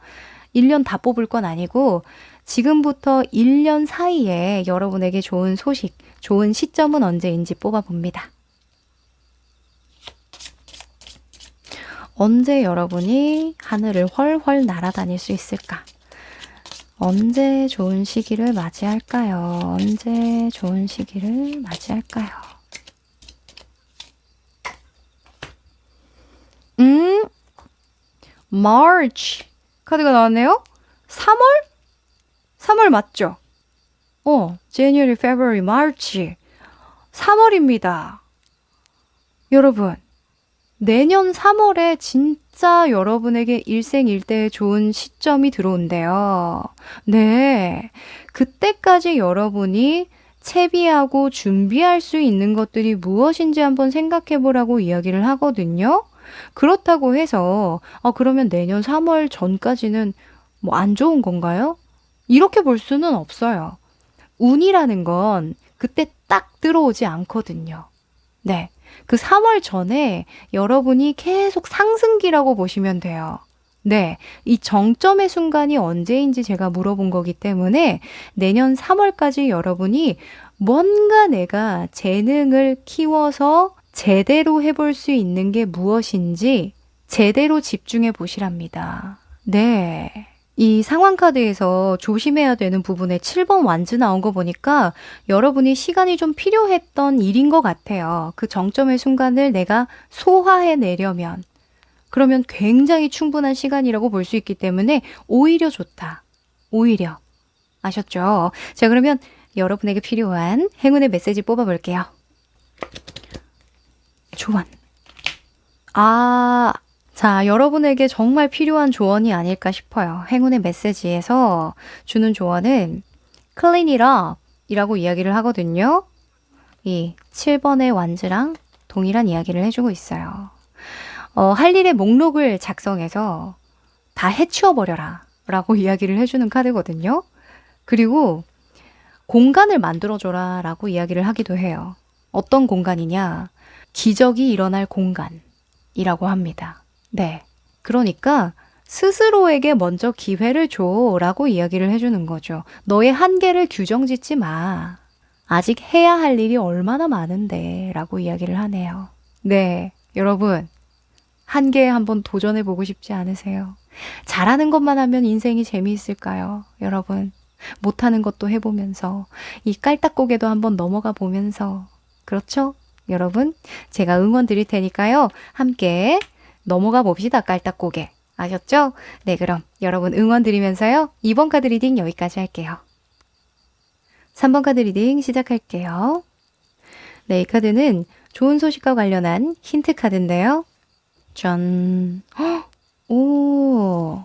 1년 다 뽑을 건 아니고 지금부터 1년 사이에 여러분에게 좋은 소식, 좋은 시점은 언제인지 뽑아봅니다. 언제 여러분이 하늘을 훨훨 날아다닐 수 있을까? 언제 좋은 시기를 맞이할까요? 언제 좋은 시기를 맞이할까요? March 카드가 나왔네요. 3월? 3월 맞죠? January, February, March 3월입니다. 여러분, 내년 3월에 진짜 여러분에게 일생일대의 좋은 시점이 들어온대요. 네, 그때까지 여러분이 채비하고 준비할 수 있는 것들이 무엇인지 한번 생각해 보라고 이야기를 하거든요. 그렇다고 해서 그러면 내년 3월 전까지는 뭐 안 좋은 건가요? 이렇게 볼 수는 없어요. 운이라는 건 그때 딱 들어오지 않거든요. 네. 그 3월 전에 여러분이 계속 상승기라고 보시면 돼요. 네. 이 정점의 순간이 언제인지 제가 물어본 거기 때문에 내년 3월까지 여러분이 뭔가 내가 재능을 키워서 제대로 해볼 수 있는 게 무엇인지 제대로 집중해 보시랍니다. 네. 이 상황 카드에서 조심해야 되는 부분에 7번 완즈 나온 거 보니까 여러분이 시간이 좀 필요했던 일인 것 같아요. 그 정점의 순간을 내가 소화해내려면 그러면 굉장히 충분한 시간이라고 볼 수 있기 때문에 오히려 좋다. 오히려. 아셨죠? 자, 그러면 여러분에게 필요한 행운의 메시지 뽑아볼게요. 조언. 자, 여러분에게 정말 필요한 조언이 아닐까 싶어요. 행운의 메시지에서 주는 조언은 Clean it up 이라고 이야기를 하거든요. 이 7번의 완즈랑 동일한 이야기를 해주고 있어요. 할 일의 목록을 작성해서 다 해치워버려라 라고 이야기를 해주는 카드거든요. 그리고 공간을 만들어줘라 라고 이야기를 하기도 해요. 어떤 공간이냐? 기적이 일어날 공간이라고 합니다. 네. 그러니까 스스로에게 먼저 기회를 줘라고 이야기를 해주는 거죠. 너의 한계를 규정 짓지 마. 아직 해야 할 일이 얼마나 많은데 라고 이야기를 하네요. 네. 여러분, 한계에 한번 도전해보고 싶지 않으세요? 잘하는 것만 하면 인생이 재미있을까요? 여러분, 못하는 것도 해보면서 이 깔딱고개도 한번 넘어가 보면서 그렇죠? 여러분, 제가 응원 드릴 테니까요. 함께 넘어가 봅시다. 깔딱고개. 아셨죠? 네, 그럼 여러분 응원 드리면서요. 2번 카드 리딩 여기까지 할게요. 3번 카드 리딩 시작할게요. 네, 이 카드는 좋은 소식과 관련한 힌트 카드인데요. 짠. 오.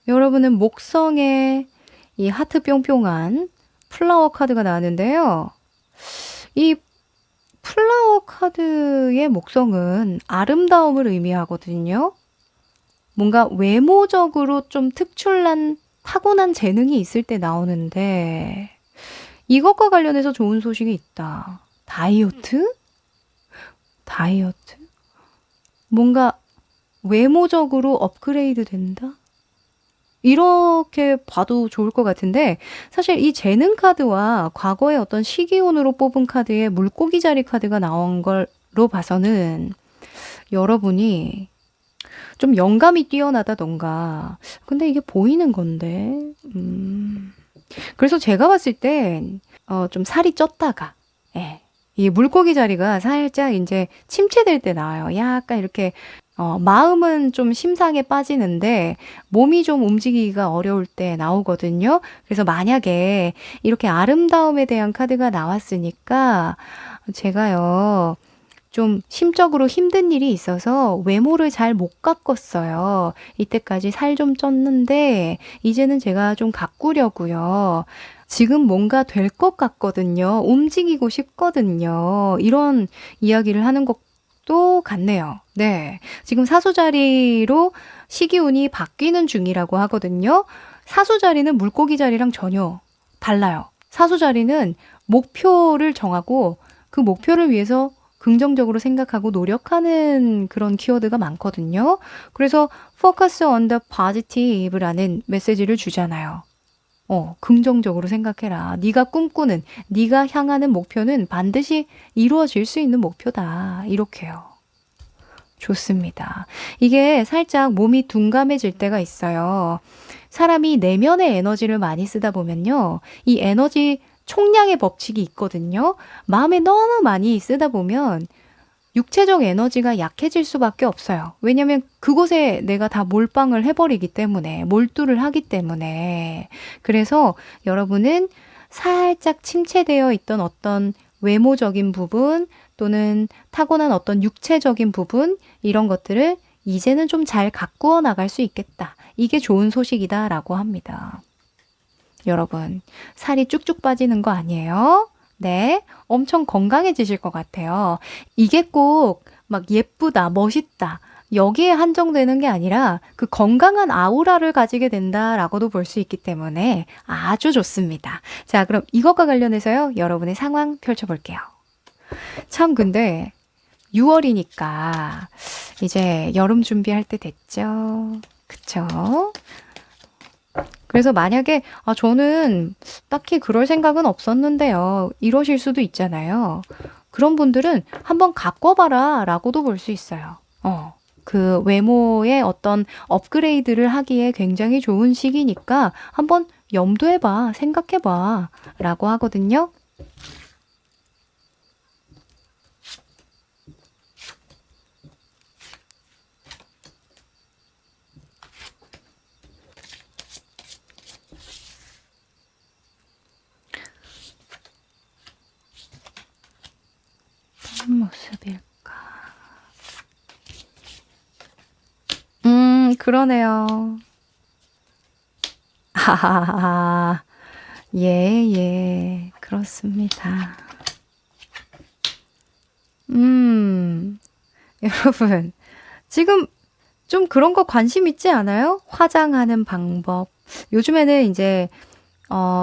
여러분은 목성에 이 하트 뿅뿅한 플라워 카드가 나왔는데요. 이 플라워 카드의 목성은 아름다움을 의미하거든요. 뭔가 외모적으로 좀 특출난 타고난 재능이 있을 때 나오는데 이것과 관련해서 좋은 소식이 있다. 다이어트? 뭔가 외모적으로 업그레이드 된다? 이렇게 봐도 좋을 것 같은데 사실 이 재능 카드와 과거의 어떤 시기운으로 뽑은 카드에 물고기 자리 카드가 나온 걸로 봐서는 여러분이 좀 영감이 뛰어나다던가 근데 이게 보이는 건데 그래서 제가 봤을 땐 좀 살이 쪘다가 이 물고기 자리가 살짝 이제 침체될 때 나와요. 약간 이렇게 마음은 좀 심상에 빠지는데 몸이 좀 움직이기가 어려울 때 나오거든요. 그래서 만약에 이렇게 아름다움에 대한 카드가 나왔으니까 제가요 좀 심적으로 힘든 일이 있어서 외모를 잘 못 가꿨어요. 이때까지 살 좀 쪘는데 이제는 제가 좀 가꾸려고요. 지금 뭔가 될 것 같거든요. 움직이고 싶거든요. 이런 이야기를 하는 것도 같네요. 네. 지금 사수자리로 시기운이 바뀌는 중이라고 하거든요. 사수자리는 물고기 자리랑 전혀 달라요. 사수자리는 목표를 정하고 그 목표를 위해서 긍정적으로 생각하고 노력하는 그런 키워드가 많거든요. 그래서 focus on the positive라는 메시지를 주잖아요. 긍정적으로 생각해라. 네가 꿈꾸는, 네가 향하는 목표는 반드시 이루어질 수 있는 목표다. 이렇게요. 좋습니다. 이게 살짝 몸이 둔감해질 때가 있어요. 사람이 내면의 에너지를 많이 쓰다 보면요. 이 에너지 총량의 법칙이 있거든요. 마음에 너무 많이 쓰다 보면 육체적 에너지가 약해질 수밖에 없어요. 왜냐면 그곳에 내가 다 몰빵을 해버리기 때문에, 몰두를 하기 때문에. 그래서 여러분은 살짝 침체되어 있던 어떤 외모적인 부분 또는 타고난 어떤 육체적인 부분, 이런 것들을 이제는 좀 잘 가꾸어 나갈 수 있겠다. 이게 좋은 소식이다라고 합니다. 여러분, 살이 쭉쭉 빠지는 거 아니에요? 네, 엄청 건강해지실 것 같아요. 이게 꼭 막 예쁘다, 멋있다, 여기에 한정되는 게 아니라 그 건강한 아우라를 가지게 된다라고도 볼 수 있기 때문에 아주 좋습니다. 자, 그럼 이것과 관련해서요, 여러분의 상황 펼쳐볼게요. 참, 근데 6월이니까 이제 여름 준비할 때 됐죠. 그쵸? 그래서 만약에 저는 딱히 그럴 생각은 없었는데요. 이러실 수도 있잖아요. 그런 분들은 한번 가꿔봐라 라고도 볼 수 있어요. 그 외모의 어떤 업그레이드를 하기에 굉장히 좋은 시기니까 한번 염두해봐, 생각해봐 라고 하거든요. 어떤 모습일까? 그러네요. 하하하. 예, 예, 그렇습니다. 여러분, 지금 좀 그런 거 관심 있지 않아요? 화장하는 방법. 요즘에는 이제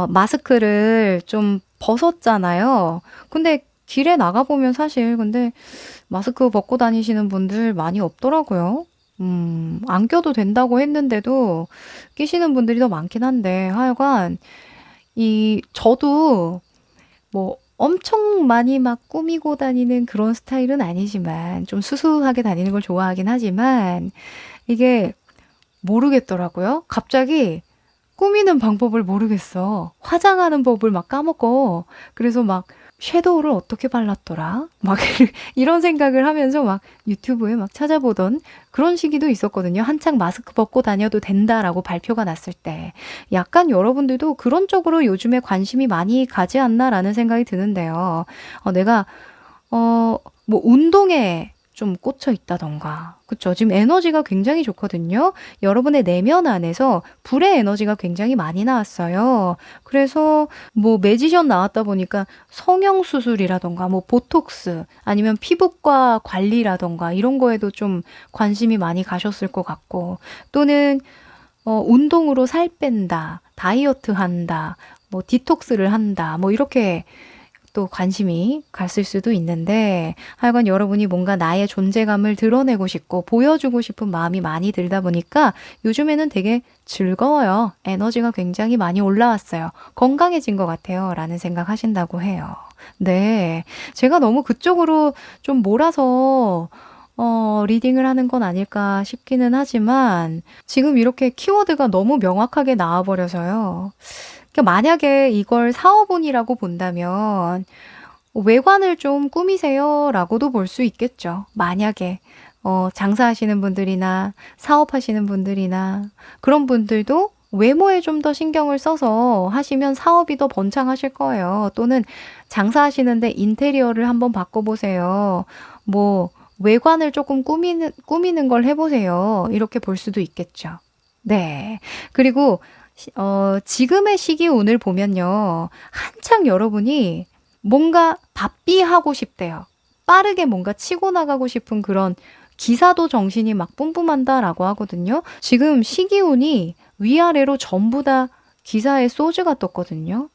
마스크를 좀 벗었잖아요. 근데 길에 나가보면 사실 근데 마스크 벗고 다니시는 분들 많이 없더라고요. 안 껴도 된다고 했는데도 끼시는 분들이 더 많긴 한데 하여간 저도 뭐 엄청 많이 막 꾸미고 다니는 그런 스타일은 아니지만 좀 수수하게 다니는 걸 좋아하긴 하지만 이게 모르겠더라고요. 갑자기 꾸미는 방법을 모르겠어. 화장하는 법을 막 까먹어. 그래서 막 섀도우를 어떻게 발랐더라? 막 이런 생각을 하면서 막 유튜브에 막 찾아보던 그런 시기도 있었거든요. 한창 마스크 벗고 다녀도 된다라고 발표가 났을 때. 약간 여러분들도 그런 쪽으로 요즘에 관심이 많이 가지 않나라는 생각이 드는데요. 내가 뭐 운동에 좀 꽂혀 있다던가. 그쵸? 지금 에너지가 굉장히 좋거든요. 여러분의 내면 안에서 불의 에너지가 굉장히 많이 나왔어요. 그래서 뭐 매지션 나왔다 보니까 성형수술이라던가 뭐 보톡스 아니면 피부과 관리라던가 이런 거에도 좀 관심이 많이 가셨을 것 같고 또는 운동으로 살 뺀다, 다이어트 한다, 뭐 디톡스를 한다, 뭐 이렇게 또 관심이 갔을 수도 있는데 하여간 여러분이 뭔가 나의 존재감을 드러내고 싶고 보여주고 싶은 마음이 많이 들다 보니까 요즘에는 되게 즐거워요. 에너지가 굉장히 많이 올라왔어요. 건강해진 것 같아요. 라는 생각 하신다고 해요. 네. 제가 너무 그쪽으로 좀 몰아서 리딩을 하는 건 아닐까 싶기는 하지만 지금 이렇게 키워드가 너무 명확하게 나와버려서요. 그러니까 만약에 이걸 사업운이라고 본다면 외관을 좀 꾸미세요 라고도 볼 수 있겠죠. 만약에 장사하시는 분들이나 사업하시는 분들이나 그런 분들도 외모에 좀 더 신경을 써서 하시면 사업이 더 번창하실 거예요. 또는 장사하시는데 인테리어를 한번 바꿔보세요. 뭐 외관을 조금 꾸미는 걸 해보세요. 이렇게 볼 수도 있겠죠. 네. 그리고 지금의 시기 운을 보면요. 한창 여러분이 뭔가 바삐 하고 싶대요. 빠르게 뭔가 치고 나가고 싶은 그런 기사도 정신이 막 뿜뿜한다라고 하거든요. 지금 시기 운이 위아래로 전부 다 기사에 소주가 떴거든요.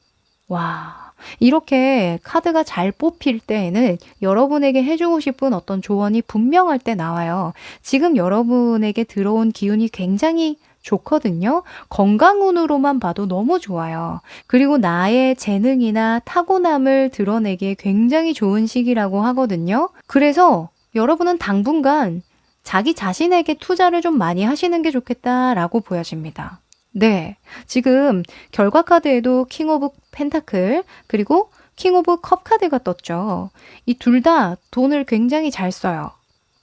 와. 이렇게 카드가 잘 뽑힐 때에는 여러분에게 해주고 싶은 어떤 조언이 분명할 때 나와요. 지금 여러분에게 들어온 기운이 굉장히 좋거든요. 건강운으로만 봐도 너무 좋아요. 그리고 나의 재능이나 타고남을 드러내기에 굉장히 좋은 시기라고 하거든요. 그래서 여러분은 당분간 자기 자신에게 투자를 좀 많이 하시는 게 좋겠다라고 보여집니다. 네. 지금 결과 카드에도 킹 오브 펜타클 그리고 킹 오브 컵 카드가 떴죠. 이 둘 다 돈을 굉장히 잘 써요.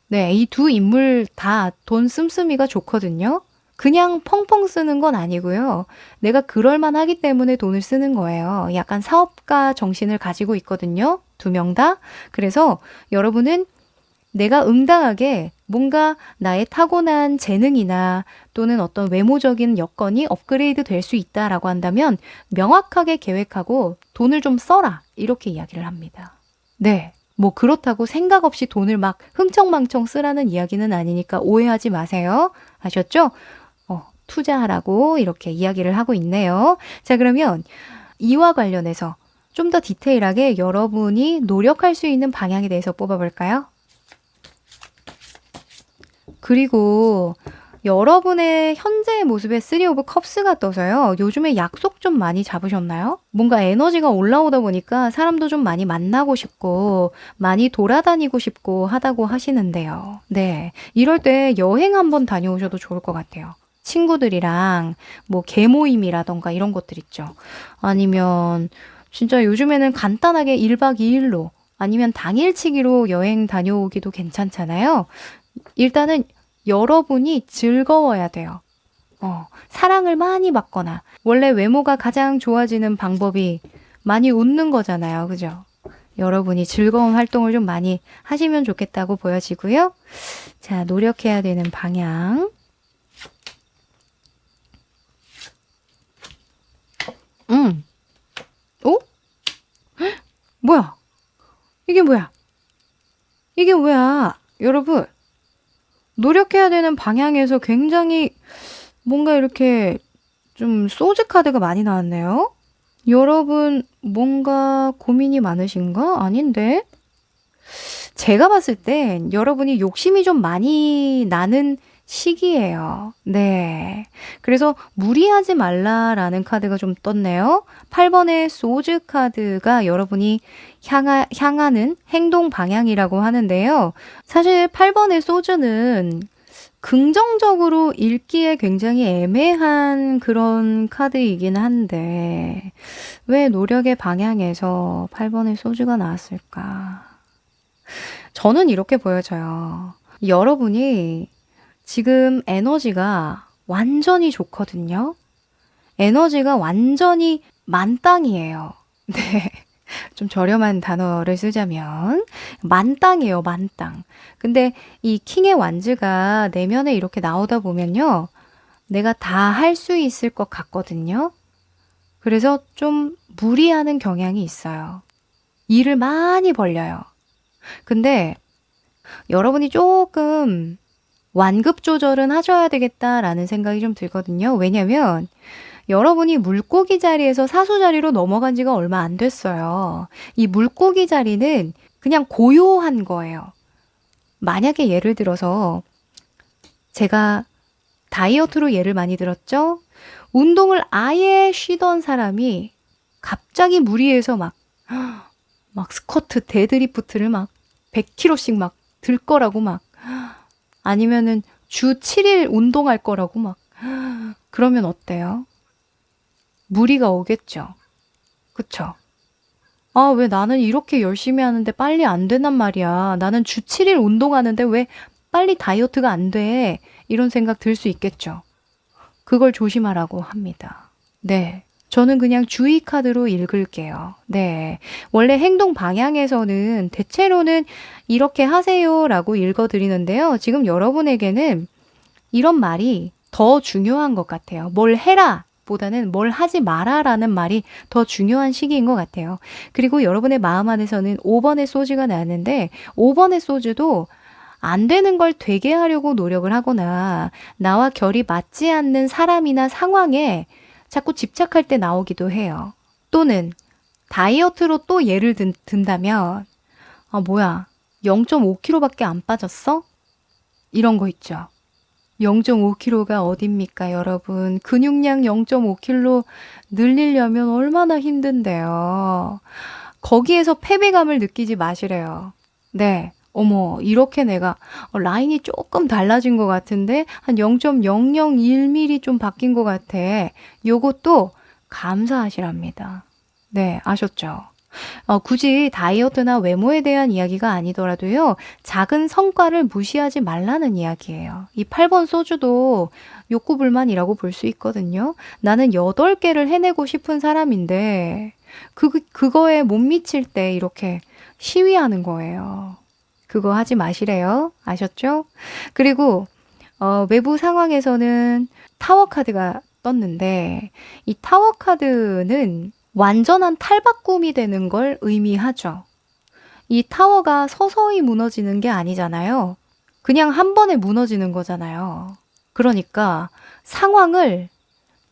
네, 이 두 인물 다 돈 씀씀이가 좋거든요. 그냥 펑펑 쓰는 건 아니고요. 내가 그럴 만하기 때문에 돈을 쓰는 거예요. 약간 사업가 정신을 가지고 있거든요. 두 명 다. 그래서 여러분은 내가 응당하게 뭔가 나의 타고난 재능이나 또는 어떤 외모적인 여건이 업그레이드 될 수 있다라고 한다면 명확하게 계획하고 돈을 좀 써라. 이렇게 이야기를 합니다. 네. 뭐 그렇다고 생각 없이 돈을 막 흥청망청 쓰라는 이야기는 아니니까 오해하지 마세요. 아셨죠? 투자하라고 이렇게 이야기를 하고 있네요. 자, 그러면 이와 관련해서 좀 더 디테일하게 여러분이 노력할 수 있는 방향에 대해서 뽑아볼까요? 그리고 여러분의 현재의 모습에 3 오브 컵스가 떠서요. 요즘에 약속 좀 많이 잡으셨나요? 뭔가 에너지가 올라오다 보니까 사람도 좀 많이 만나고 싶고 많이 돌아다니고 싶고 하다고 하시는데요. 네, 이럴 때 여행 한번 다녀오셔도 좋을 것 같아요. 친구들이랑 뭐 개모임이라던가 이런 것들 있죠. 아니면 진짜 요즘에는 간단하게 1박 2일로 아니면 당일치기로 여행 다녀오기도 괜찮잖아요. 일단은 여러분이 즐거워야 돼요. 사랑을 많이 받거나 원래 외모가 가장 좋아지는 방법이 많이 웃는 거잖아요. 그죠? 여러분이 즐거운 활동을 좀 많이 하시면 좋겠다고 보여지고요. 자, 노력해야 되는 방향. 어? 뭐야? 이게 뭐야? 이게 뭐야? 여러분, 노력해야 되는 방향에서 굉장히 뭔가 이렇게 좀 소즈 카드가 많이 나왔네요. 여러분, 뭔가 고민이 많으신가? 아닌데? 제가 봤을 땐 여러분이 욕심이 좀 많이 나는 시기예요. 네. 그래서 무리하지 말라라는 카드가 좀 떴네요. 8번의 소즈 카드가 여러분이 향하는 행동 방향이라고 하는데요. 사실 8번의 소즈는 긍정적으로 읽기에 굉장히 애매한 그런 카드이긴 한데 왜 노력의 방향에서 8번의 소즈가 나왔을까? 저는 이렇게 보여져요. 여러분이 지금 에너지가 완전히 좋거든요. 에너지가 완전히 만땅이에요. 네. 좀 저렴한 단어를 쓰자면 만땅이에요, 만땅. 근데 이 킹의 완즈가 내면에 이렇게 나오다 보면요. 내가 다 할 수 있을 것 같거든요. 그래서 좀 무리하는 경향이 있어요. 일을 많이 벌려요. 근데 여러분이 조금 완급 조절은 하셔야 되겠다라는 생각이 좀 들거든요. 왜냐면 여러분이 물고기 자리에서 사수 자리로 넘어간 지가 얼마 안 됐어요. 이 물고기 자리는 그냥 고요한 거예요. 만약에 예를 들어서 제가 다이어트로 예를 많이 들었죠? 운동을 아예 쉬던 사람이 갑자기 무리해서 막 스쿼트, 데드리프트를 막 100kg씩 막 들 거라고 막 아니면은 주 7일 운동할 거라고 막 그러면 어때요? 무리가 오겠죠. 그쵸? 아, 왜 나는 이렇게 열심히 하는데 빨리 안 된단 말이야. 나는 주 7일 운동하는데 왜 빨리 다이어트가 안 돼? 이런 생각 들 수 있겠죠. 그걸 조심하라고 합니다. 네. 저는 그냥 주의 카드로 읽을게요. 네. 원래 행동 방향에서는 대체로는 이렇게 하세요라고 읽어드리는데요. 지금 여러분에게는 이런 말이 더 중요한 것 같아요. 뭘 해라 보다는 뭘 하지 마라라는 말이 더 중요한 시기인 것 같아요. 그리고 여러분의 마음 안에서는 5번의 소즈가 나왔는데 5번의 소즈도 안 되는 걸 되게 하려고 노력을 하거나 나와 결이 맞지 않는 사람이나 상황에 자꾸 집착할 때 나오기도 해요. 또는 다이어트로 또 예를 든다면, 아, 뭐야, 0.5kg밖에 안 빠졌어? 이런 거 있죠. 0.5kg가 어딥니까, 여러분? 근육량 0.5kg 늘리려면 얼마나 힘든데요. 거기에서 패배감을 느끼지 마시래요. 네. 어머, 이렇게 내가 라인이 조금 달라진 것 같은데 한 0.001mm 좀 바뀐 것 같아. 요것도 감사하시랍니다. 네, 아셨죠? 굳이 다이어트나 외모에 대한 이야기가 아니더라도요, 작은 성과를 무시하지 말라는 이야기예요. 이 8번 소주도 욕구불만이라고 볼 수 있거든요. 나는 8개를 해내고 싶은 사람인데, 그거에 못 미칠 때 이렇게 시위하는 거예요. 그거 하지 마시래요. 아셨죠? 그리고, 외부 상황에서는 타워 카드가 떴는데, 이 타워 카드는 완전한 탈바꿈이 되는 걸 의미하죠. 이 타워가 서서히 무너지는 게 아니잖아요. 그냥 한 번에 무너지는 거잖아요. 그러니까 상황을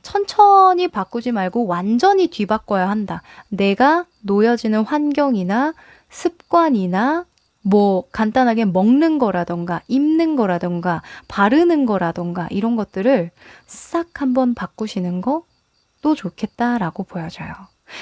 천천히 바꾸지 말고 완전히 뒤바꿔야 한다. 내가 놓여지는 환경이나 습관이나 뭐 간단하게 먹는 거라던가 입는 거라던가 바르는 거라던가 이런 것들을 싹 한번 바꾸시는 것도 좋겠다라고 보여져요.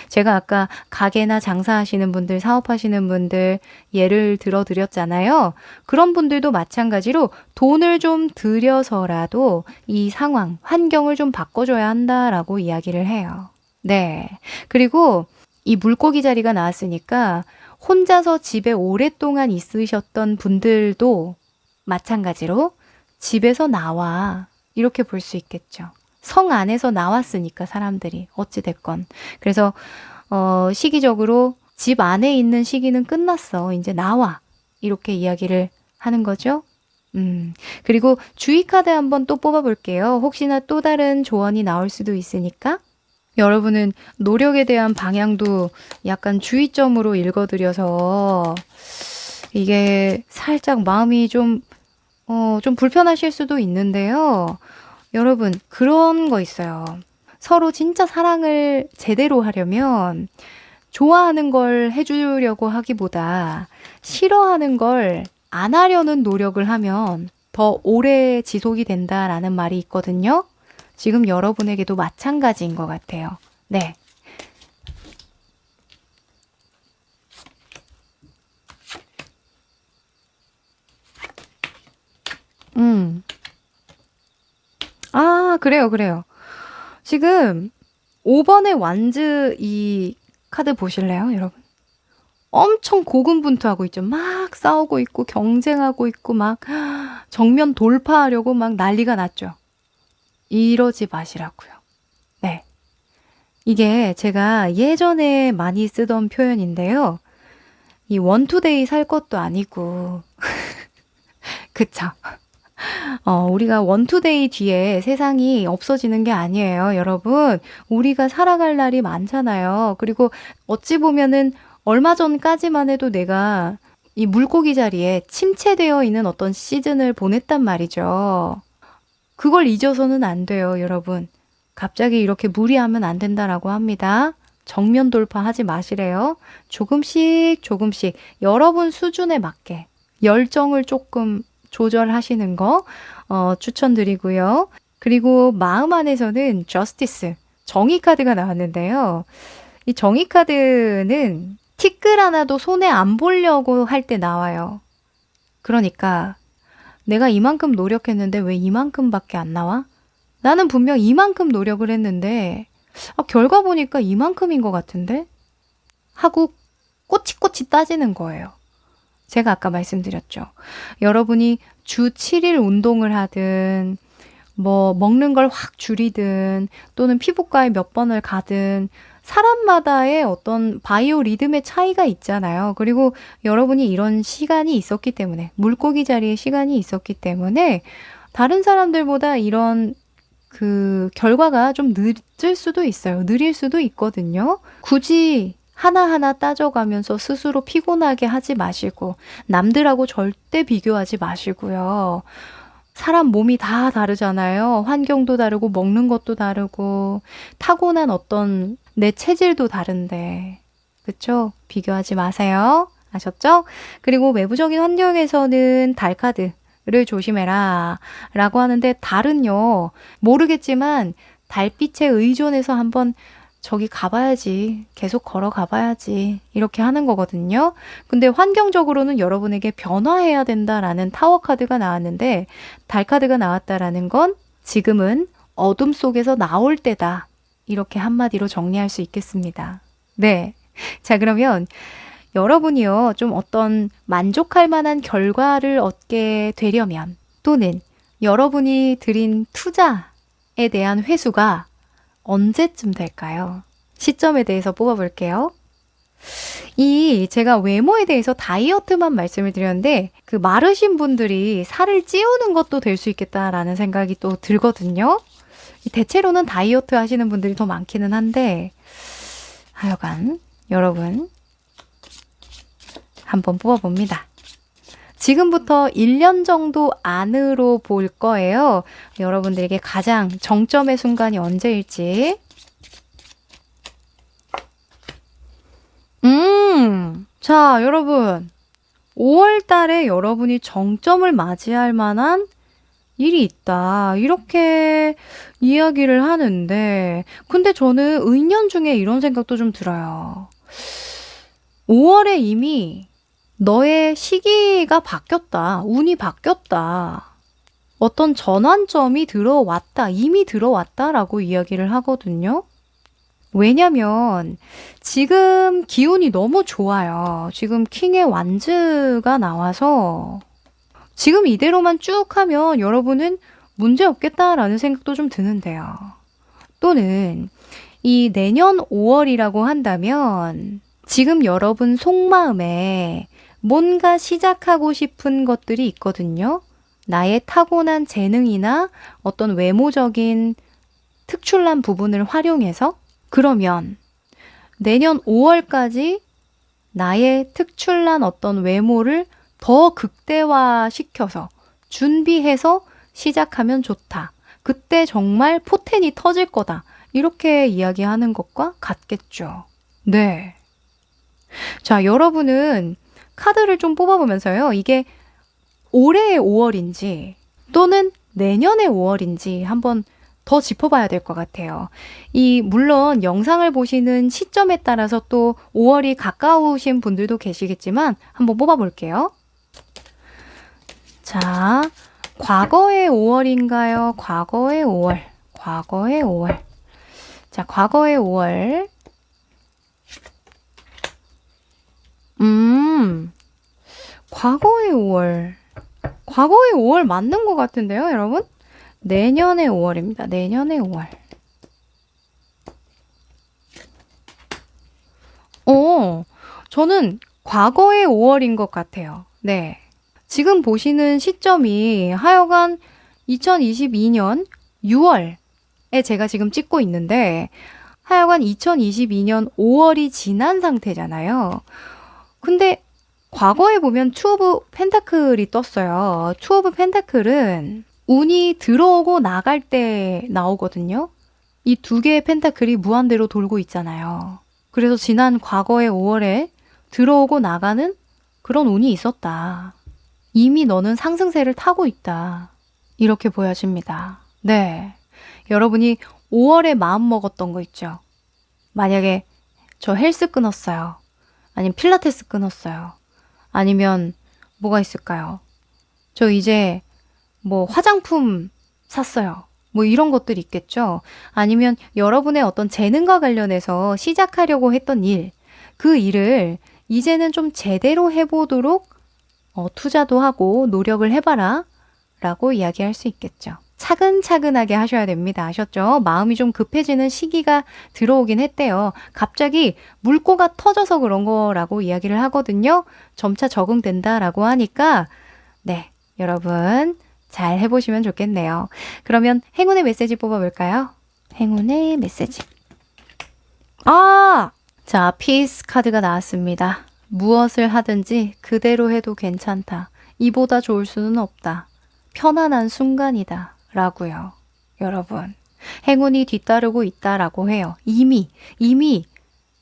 제가 아까 가게나 장사하시는 분들, 사업하시는 분들 예를 들어 드렸잖아요. 그런 분들도 마찬가지로 돈을 좀 들여서라도 이 상황, 환경을 좀 바꿔줘야 한다라고 이야기를 해요. 네. 그리고 이 물고기 자리가 나왔으니까 혼자서 집에 오랫동안 있으셨던 분들도 마찬가지로 집에서 나와. 이렇게 볼 수 있겠죠. 성 안에서 나왔으니까 사람들이 어찌됐건. 그래서 시기적으로 집 안에 있는 시기는 끝났어. 이제 나와. 이렇게 이야기를 하는 거죠. 그리고 주의 카드 한번 또 뽑아볼게요. 혹시나 또 다른 조언이 나올 수도 있으니까. 여러분은 노력에 대한 방향도 약간 주의점으로 읽어드려서 이게 살짝 마음이 좀 불편하실 수도 있는데요. 여러분, 그런 거 있어요. 서로 진짜 사랑을 제대로 하려면 좋아하는 걸 해주려고 하기보다 싫어하는 걸 안 하려는 노력을 하면 더 오래 지속이 된다라는 말이 있거든요. 지금 여러분에게도 마찬가지인 것 같아요. 네. 아, 그래요. 지금 5번의 완즈 이 카드 보실래요, 여러분? 엄청 고군분투하고 있죠. 막 싸우고 있고 경쟁하고 있고 막 정면 돌파하려고 막 난리가 났죠. 이러지 마시라고요. 네. 이게 제가 예전에 많이 쓰던 표현인데요. 이 원투데이 살 것도 아니고 그쵸? 우리가 원투데이 뒤에 세상이 없어지는 게 아니에요, 여러분. 우리가 살아갈 날이 많잖아요. 그리고 어찌 보면은 얼마 전까지만 해도 내가 이 물고기 자리에 침체되어 있는 어떤 시즌을 보냈단 말이죠. 그걸 잊어서는 안 돼요, 여러분. 갑자기 이렇게 무리하면 안 된다라고 합니다. 정면 돌파하지 마시래요. 조금씩 여러분 수준에 맞게 열정을 조금 조절하시는 거 추천드리고요. 그리고 마음 안에서는 저스티스, 정의 카드가 나왔는데요. 이 정의 카드는 티끌 하나도 손에 안 보려고 할 때 나와요. 그러니까 내가 이만큼 노력했는데 왜 이만큼밖에 안 나와? 나는 분명 이만큼 노력을 했는데 결과 보니까 이만큼인 것 같은데? 하고 꼬치꼬치 따지는 거예요. 제가 아까 말씀드렸죠. 여러분이 주 7일 운동을 하든 뭐 먹는 걸 확 줄이든 또는 피부과에 몇 번을 가든 사람마다의 어떤 바이오 리듬의 차이가 있잖아요. 그리고 여러분이 이런 시간이 있었기 때문에 물고기 자리에 시간이 있었기 때문에 다른 사람들보다 이런 그 결과가 좀 늦을 수도 있어요. 느릴 수도 있거든요. 굳이 하나하나 따져가면서 스스로 피곤하게 하지 마시고 남들하고 절대 비교하지 마시고요. 사람 몸이 다 다르잖아요. 환경도 다르고 먹는 것도 다르고 타고난 어떤 내 체질도 다른데 그쵸? 비교하지 마세요. 아셨죠? 그리고 외부적인 환경에서는 달 카드를 조심해라 라고 하는데, 달은요, 모르겠지만 달빛에 의존해서 한번 저기 가봐야지. 계속 걸어가 봐야지. 이렇게 하는 거거든요. 근데 환경적으로는 여러분에게 변화해야 된다라는 타워 카드가 나왔는데, 달 카드가 나왔다라는 건 지금은 어둠 속에서 나올 때다. 이렇게 한마디로 정리할 수 있겠습니다. 네. 자, 그러면 여러분이요, 좀 어떤 만족할 만한 결과를 얻게 되려면, 또는 여러분이 들인 투자에 대한 회수가 언제쯤 될까요? 시점에 대해서 뽑아볼게요. 제가 외모에 대해서 다이어트만 말씀을 드렸는데, 그 마르신 분들이 살을 찌우는 것도 될 수 있겠다라는 생각이 또 들거든요. 대체로는 다이어트 하시는 분들이 더 많기는 한데, 하여간 여러분 한번 뽑아봅니다. 지금부터 1년 정도 안으로 볼 거예요. 여러분들에게 가장 정점의 순간이 언제일지. 자, 여러분. 5월 달에 여러분이 정점을 맞이할 만한 일이 있다. 이렇게 이야기를 하는데, 근데 저는 은연중에 이런 생각도 좀 들어요. 5월에 이미 너의 시기가 바뀌었다. 운이 바뀌었다. 어떤 전환점이 들어왔다. 이미 들어왔다라고 이야기를 하거든요. 왜냐면 지금 기운이 너무 좋아요. 지금 킹의 완즈가 나와서 지금 이대로만 쭉 하면 여러분은 문제 없겠다라는 생각도 좀 드는데요. 또는 이 내년 5월이라고 한다면 지금 여러분 속마음에 뭔가 시작하고 싶은 것들이 있거든요. 나의 타고난 재능이나 어떤 외모적인 특출난 부분을 활용해서, 그러면 내년 5월까지 나의 특출난 어떤 외모를 더 극대화시켜서 준비해서 시작하면 좋다. 그때 정말 포텐이 터질 거다. 이렇게 이야기하는 것과 같겠죠. 네. 자, 여러분은 카드를 좀 뽑아보면서요. 이게 올해의 5월인지 또는 내년의 5월인지 한번 더 짚어봐야 될 것 같아요. 물론 영상을 보시는 시점에 따라서 또 5월이 가까우신 분들도 계시겠지만 한번 뽑아볼게요. 자, 과거의 5월인가요? 과거의 5월. 과거의 5월. 자, 과거의 5월. 과거의 5월. 과거의 5월 맞는 것 같은데요, 여러분? 내년의 5월입니다. 내년의 5월. 저는 과거의 5월인 것 같아요. 네. 지금 보시는 시점이 하여간 2022년 6월에 제가 지금 찍고 있는데, 하여간 2022년 5월이 지난 상태잖아요. 근데 과거에 보면 투 오브 펜타클이 떴어요. 투 오브 펜타클은 운이 들어오고 나갈 때 나오거든요. 이 두 개의 펜타클이 무한대로 돌고 있잖아요. 그래서 지난 과거의 5월에 들어오고 나가는 그런 운이 있었다. 이미 너는 상승세를 타고 있다. 이렇게 보여집니다. 네. 여러분이 5월에 마음 먹었던 거 있죠? 만약에 저 헬스 끊었어요. 아니면 필라테스 끊었어요. 아니면 뭐가 있을까요? 저 이제 뭐 화장품 샀어요. 뭐 이런 것들이 있겠죠. 아니면 여러분의 어떤 재능과 관련해서 시작하려고 했던 일, 그 일을 이제는 좀 제대로 해보도록 투자도 하고 노력을 해봐라 라고 이야기할 수 있겠죠. 차근차근하게 하셔야 됩니다. 아셨죠? 마음이 좀 급해지는 시기가 들어오긴 했대요. 갑자기 물꼬가 터져서 그런 거라고 이야기를 하거든요. 점차 적응된다라고 하니까 네, 여러분 잘 해보시면 좋겠네요. 그러면 행운의 메시지 뽑아볼까요? 행운의 메시지. 자, 피스 카드가 나왔습니다. 무엇을 하든지 그대로 해도 괜찮다. 이보다 좋을 수는 없다. 편안한 순간이다. 라고요. 여러분, 행운이 뒤따르고 있다라고 해요. 이미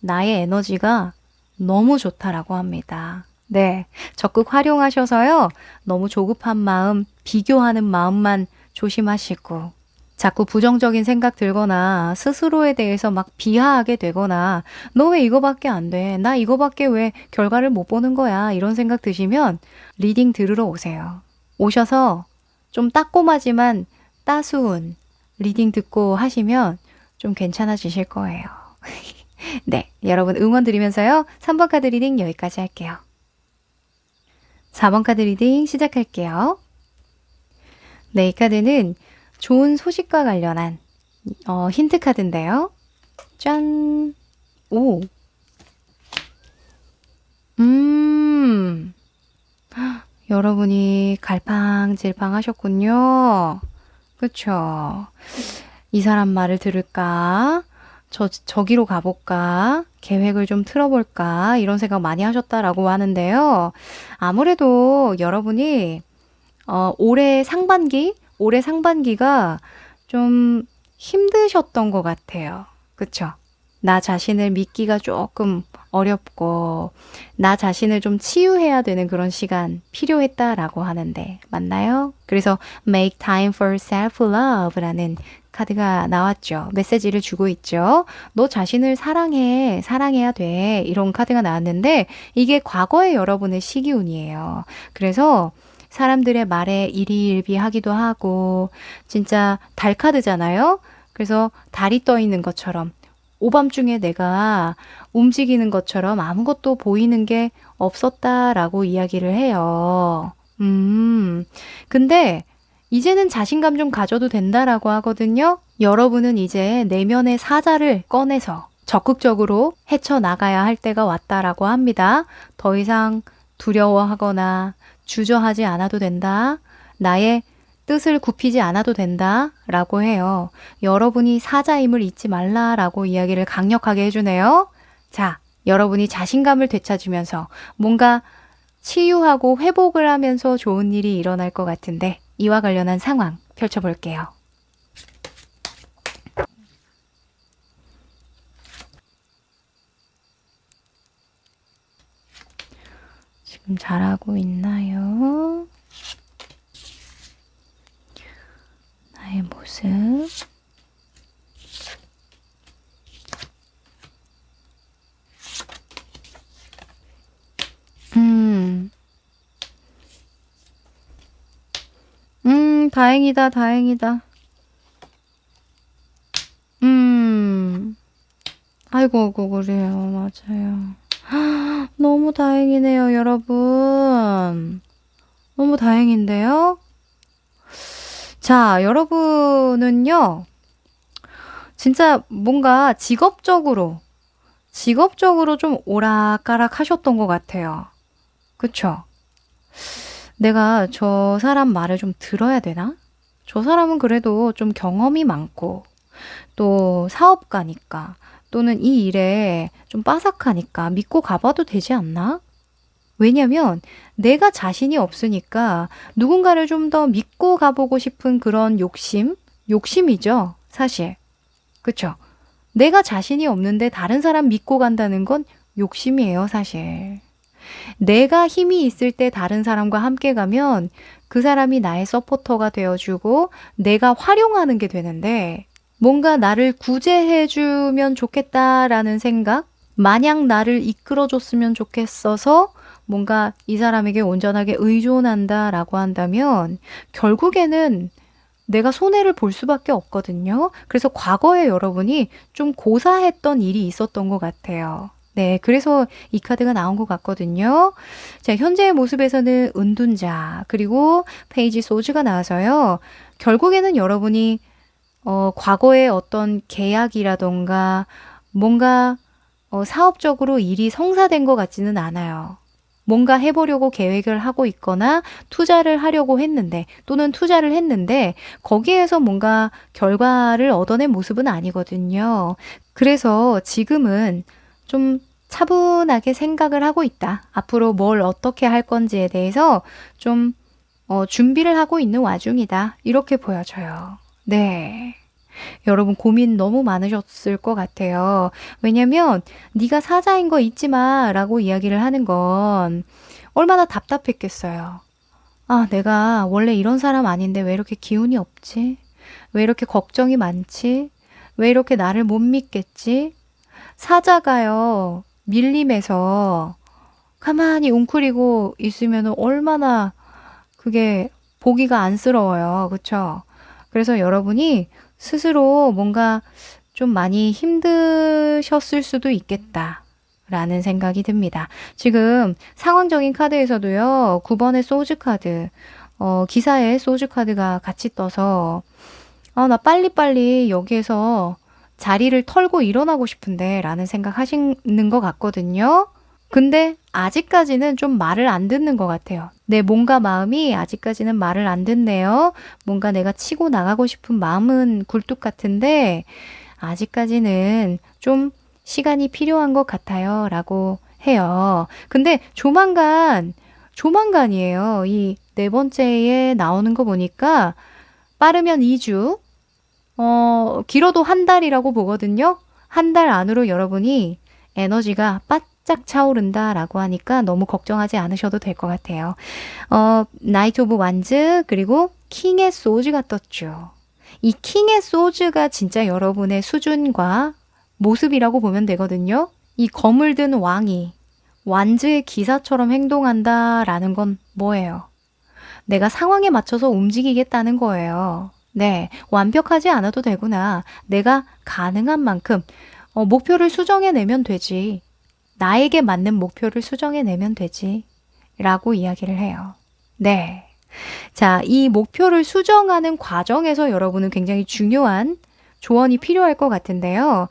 나의 에너지가 너무 좋다라고 합니다. 네, 적극 활용하셔서요. 너무 조급한 마음, 비교하는 마음만 조심하시고 자꾸 부정적인 생각 들거나 스스로에 대해서 막 비하하게 되거나 너 왜 이거밖에 안 돼? 나 이거밖에 왜 결과를 못 보는 거야? 이런 생각 드시면 리딩 들으러 오세요. 오셔서 좀 따끔하지만 따스운 리딩 듣고 하시면 좀 괜찮아지실 거예요. 네, 여러분 응원 드리면서요. 3번 카드 리딩 여기까지 할게요. 4번 카드 리딩 시작할게요. 네, 이 카드는 좋은 소식과 관련한 힌트 카드인데요. 짠! 오! 음! 여러분이 갈팡질팡 하셨군요. 그쵸? 이 사람 말을 들을까? 저기로 가볼까? 계획을 좀 틀어볼까? 이런 생각 많이 하셨다라고 하는데요. 아무래도 여러분이 올해 상반기가 좀 힘드셨던 것 같아요. 그쵸? 나 자신을 믿기가 조금 어렵고, 나 자신을 좀 치유해야 되는 그런 시간 필요했다라고 하는데, 맞나요? 그래서 make time for self-love라는 카드가 나왔죠. 메시지를 주고 있죠. 너 자신을 사랑해, 사랑해야 돼. 이런 카드가 나왔는데, 이게 과거의 여러분의 시기운이에요. 그래서 사람들의 말에 일희일비하기도 하고 진짜 달 카드잖아요. 그래서 달이 떠 있는 것처럼 오밤중에 내가 움직이는 것처럼 아무것도 보이는 게 없었다라고 이야기를 해요. 근데 이제는 자신감 좀 가져도 된다라고 하거든요. 여러분은 이제 내면의 사자를 꺼내서 적극적으로 헤쳐나가야 할 때가 왔다라고 합니다. 더 이상 두려워하거나 주저하지 않아도 된다. 나의 뜻을 굽히지 않아도 된다. 라고 해요. 여러분이 사자임을 잊지 말라라고 이야기를 강력하게 해주네요. 자, 여러분이 자신감을 되찾으면서 뭔가 치유하고 회복을 하면서 좋은 일이 일어날 것 같은데 이와 관련한 상황 펼쳐볼게요. 지금 잘하고 있나요? 나의 모습. 다행이다, 다행이다. 아이고, 그래요. 맞아요. 너무 다행이네요, 여러분. 너무 다행인데요? 자, 여러분은요, 진짜 뭔가 직업적으로 좀 오락가락 하셨던 것 같아요. 그쵸? 내가 저 사람 말을 좀 들어야 되나? 저 사람은 그래도 좀 경험이 많고, 또 사업가니까, 또는 이 일에 좀 빠삭하니까 믿고 가봐도 되지 않나? 왜냐면 내가 자신이 없으니까 누군가를 좀 더 믿고 가보고 싶은 그런 욕심이죠, 사실. 그쵸? 내가 자신이 없는데 다른 사람 믿고 간다는 건 욕심이에요, 사실. 내가 힘이 있을 때 다른 사람과 함께 가면 그 사람이 나의 서포터가 되어주고 내가 활용하는 게 되는데 뭔가 나를 구제해주면 좋겠다라는 생각? 마냥 나를 이끌어줬으면 좋겠어서 뭔가 이 사람에게 온전하게 의존한다라고 한다면 결국에는 내가 손해를 볼 수밖에 없거든요. 그래서 과거에 여러분이 좀 고사했던 일이 있었던 것 같아요. 네, 그래서 이 카드가 나온 것 같거든요. 자, 현재의 모습에서는 은둔자, 그리고 페이지 소주가 나와서요. 결국에는 여러분이 과거의 어떤 계약이라던가 뭔가 사업적으로 일이 성사된 것 같지는 않아요. 뭔가 해보려고 계획을 하고 있거나 투자를 하려고 했는데 또는 투자를 했는데 거기에서 뭔가 결과를 얻어낸 모습은 아니거든요. 그래서 지금은 좀 차분하게 생각을 하고 있다. 앞으로 뭘 어떻게 할 건지에 대해서 좀 준비를 하고 있는 와중이다. 이렇게 보여져요. 네. 여러분 고민 너무 많으셨을 것 같아요. 왜냐면 네가 사자인 거 잊지 마라고 이야기를 하는 건 얼마나 답답했겠어요. 아, 내가 원래 이런 사람 아닌데 왜 이렇게 기운이 없지? 왜 이렇게 걱정이 많지? 왜 이렇게 나를 못 믿겠지? 사자가요, 밀림에서 가만히 웅크리고 있으면 얼마나 그게 보기가 안쓰러워요. 그쵸? 그래서 여러분이 스스로 뭔가 좀 많이 힘드셨을 수도 있겠다. 라는 생각이 듭니다. 지금 상황적인 카드에서도요, 9번의 소주 카드, 기사에 소주 카드가 같이 떠서, 아, 나 빨리빨리 여기에서 자리를 털고 일어나고 싶은데, 라는 생각 하시는 것 같거든요. 근데 아직까지는 좀 말을 안 듣는 것 같아요. 내 몸과 마음이 아직까지는 말을 안 듣네요. 뭔가 내가 치고 나가고 싶은 마음은 굴뚝 같은데 아직까지는 좀 시간이 필요한 것 같아요. 라고 해요. 근데 조만간이에요. 이 네 번째에 나오는 거 보니까 빠르면 2주, 길어도 한 달이라고 보거든요. 한 달 안으로 여러분이 에너지가 바짝 차오른다라고 하니까 너무 걱정하지 않으셔도 될 것 같아요. 나이트 오브 완즈 그리고 킹의 소즈가 떴죠. 이 킹의 소즈가 진짜 여러분의 수준과 모습이라고 보면 되거든요. 이 검을 든 왕이 완즈의 기사처럼 행동한다라는 건 뭐예요? 내가 상황에 맞춰서 움직이겠다는 거예요. 네, 완벽하지 않아도 되구나. 내가 가능한 만큼 목표를 수정해내면 되지. 나에게 맞는 목표를 수정해내면 되지. 라고 이야기를 해요. 네. 자, 이 목표를 수정하는 과정에서 여러분은 굉장히 중요한 조언이 필요할 것 같은데요.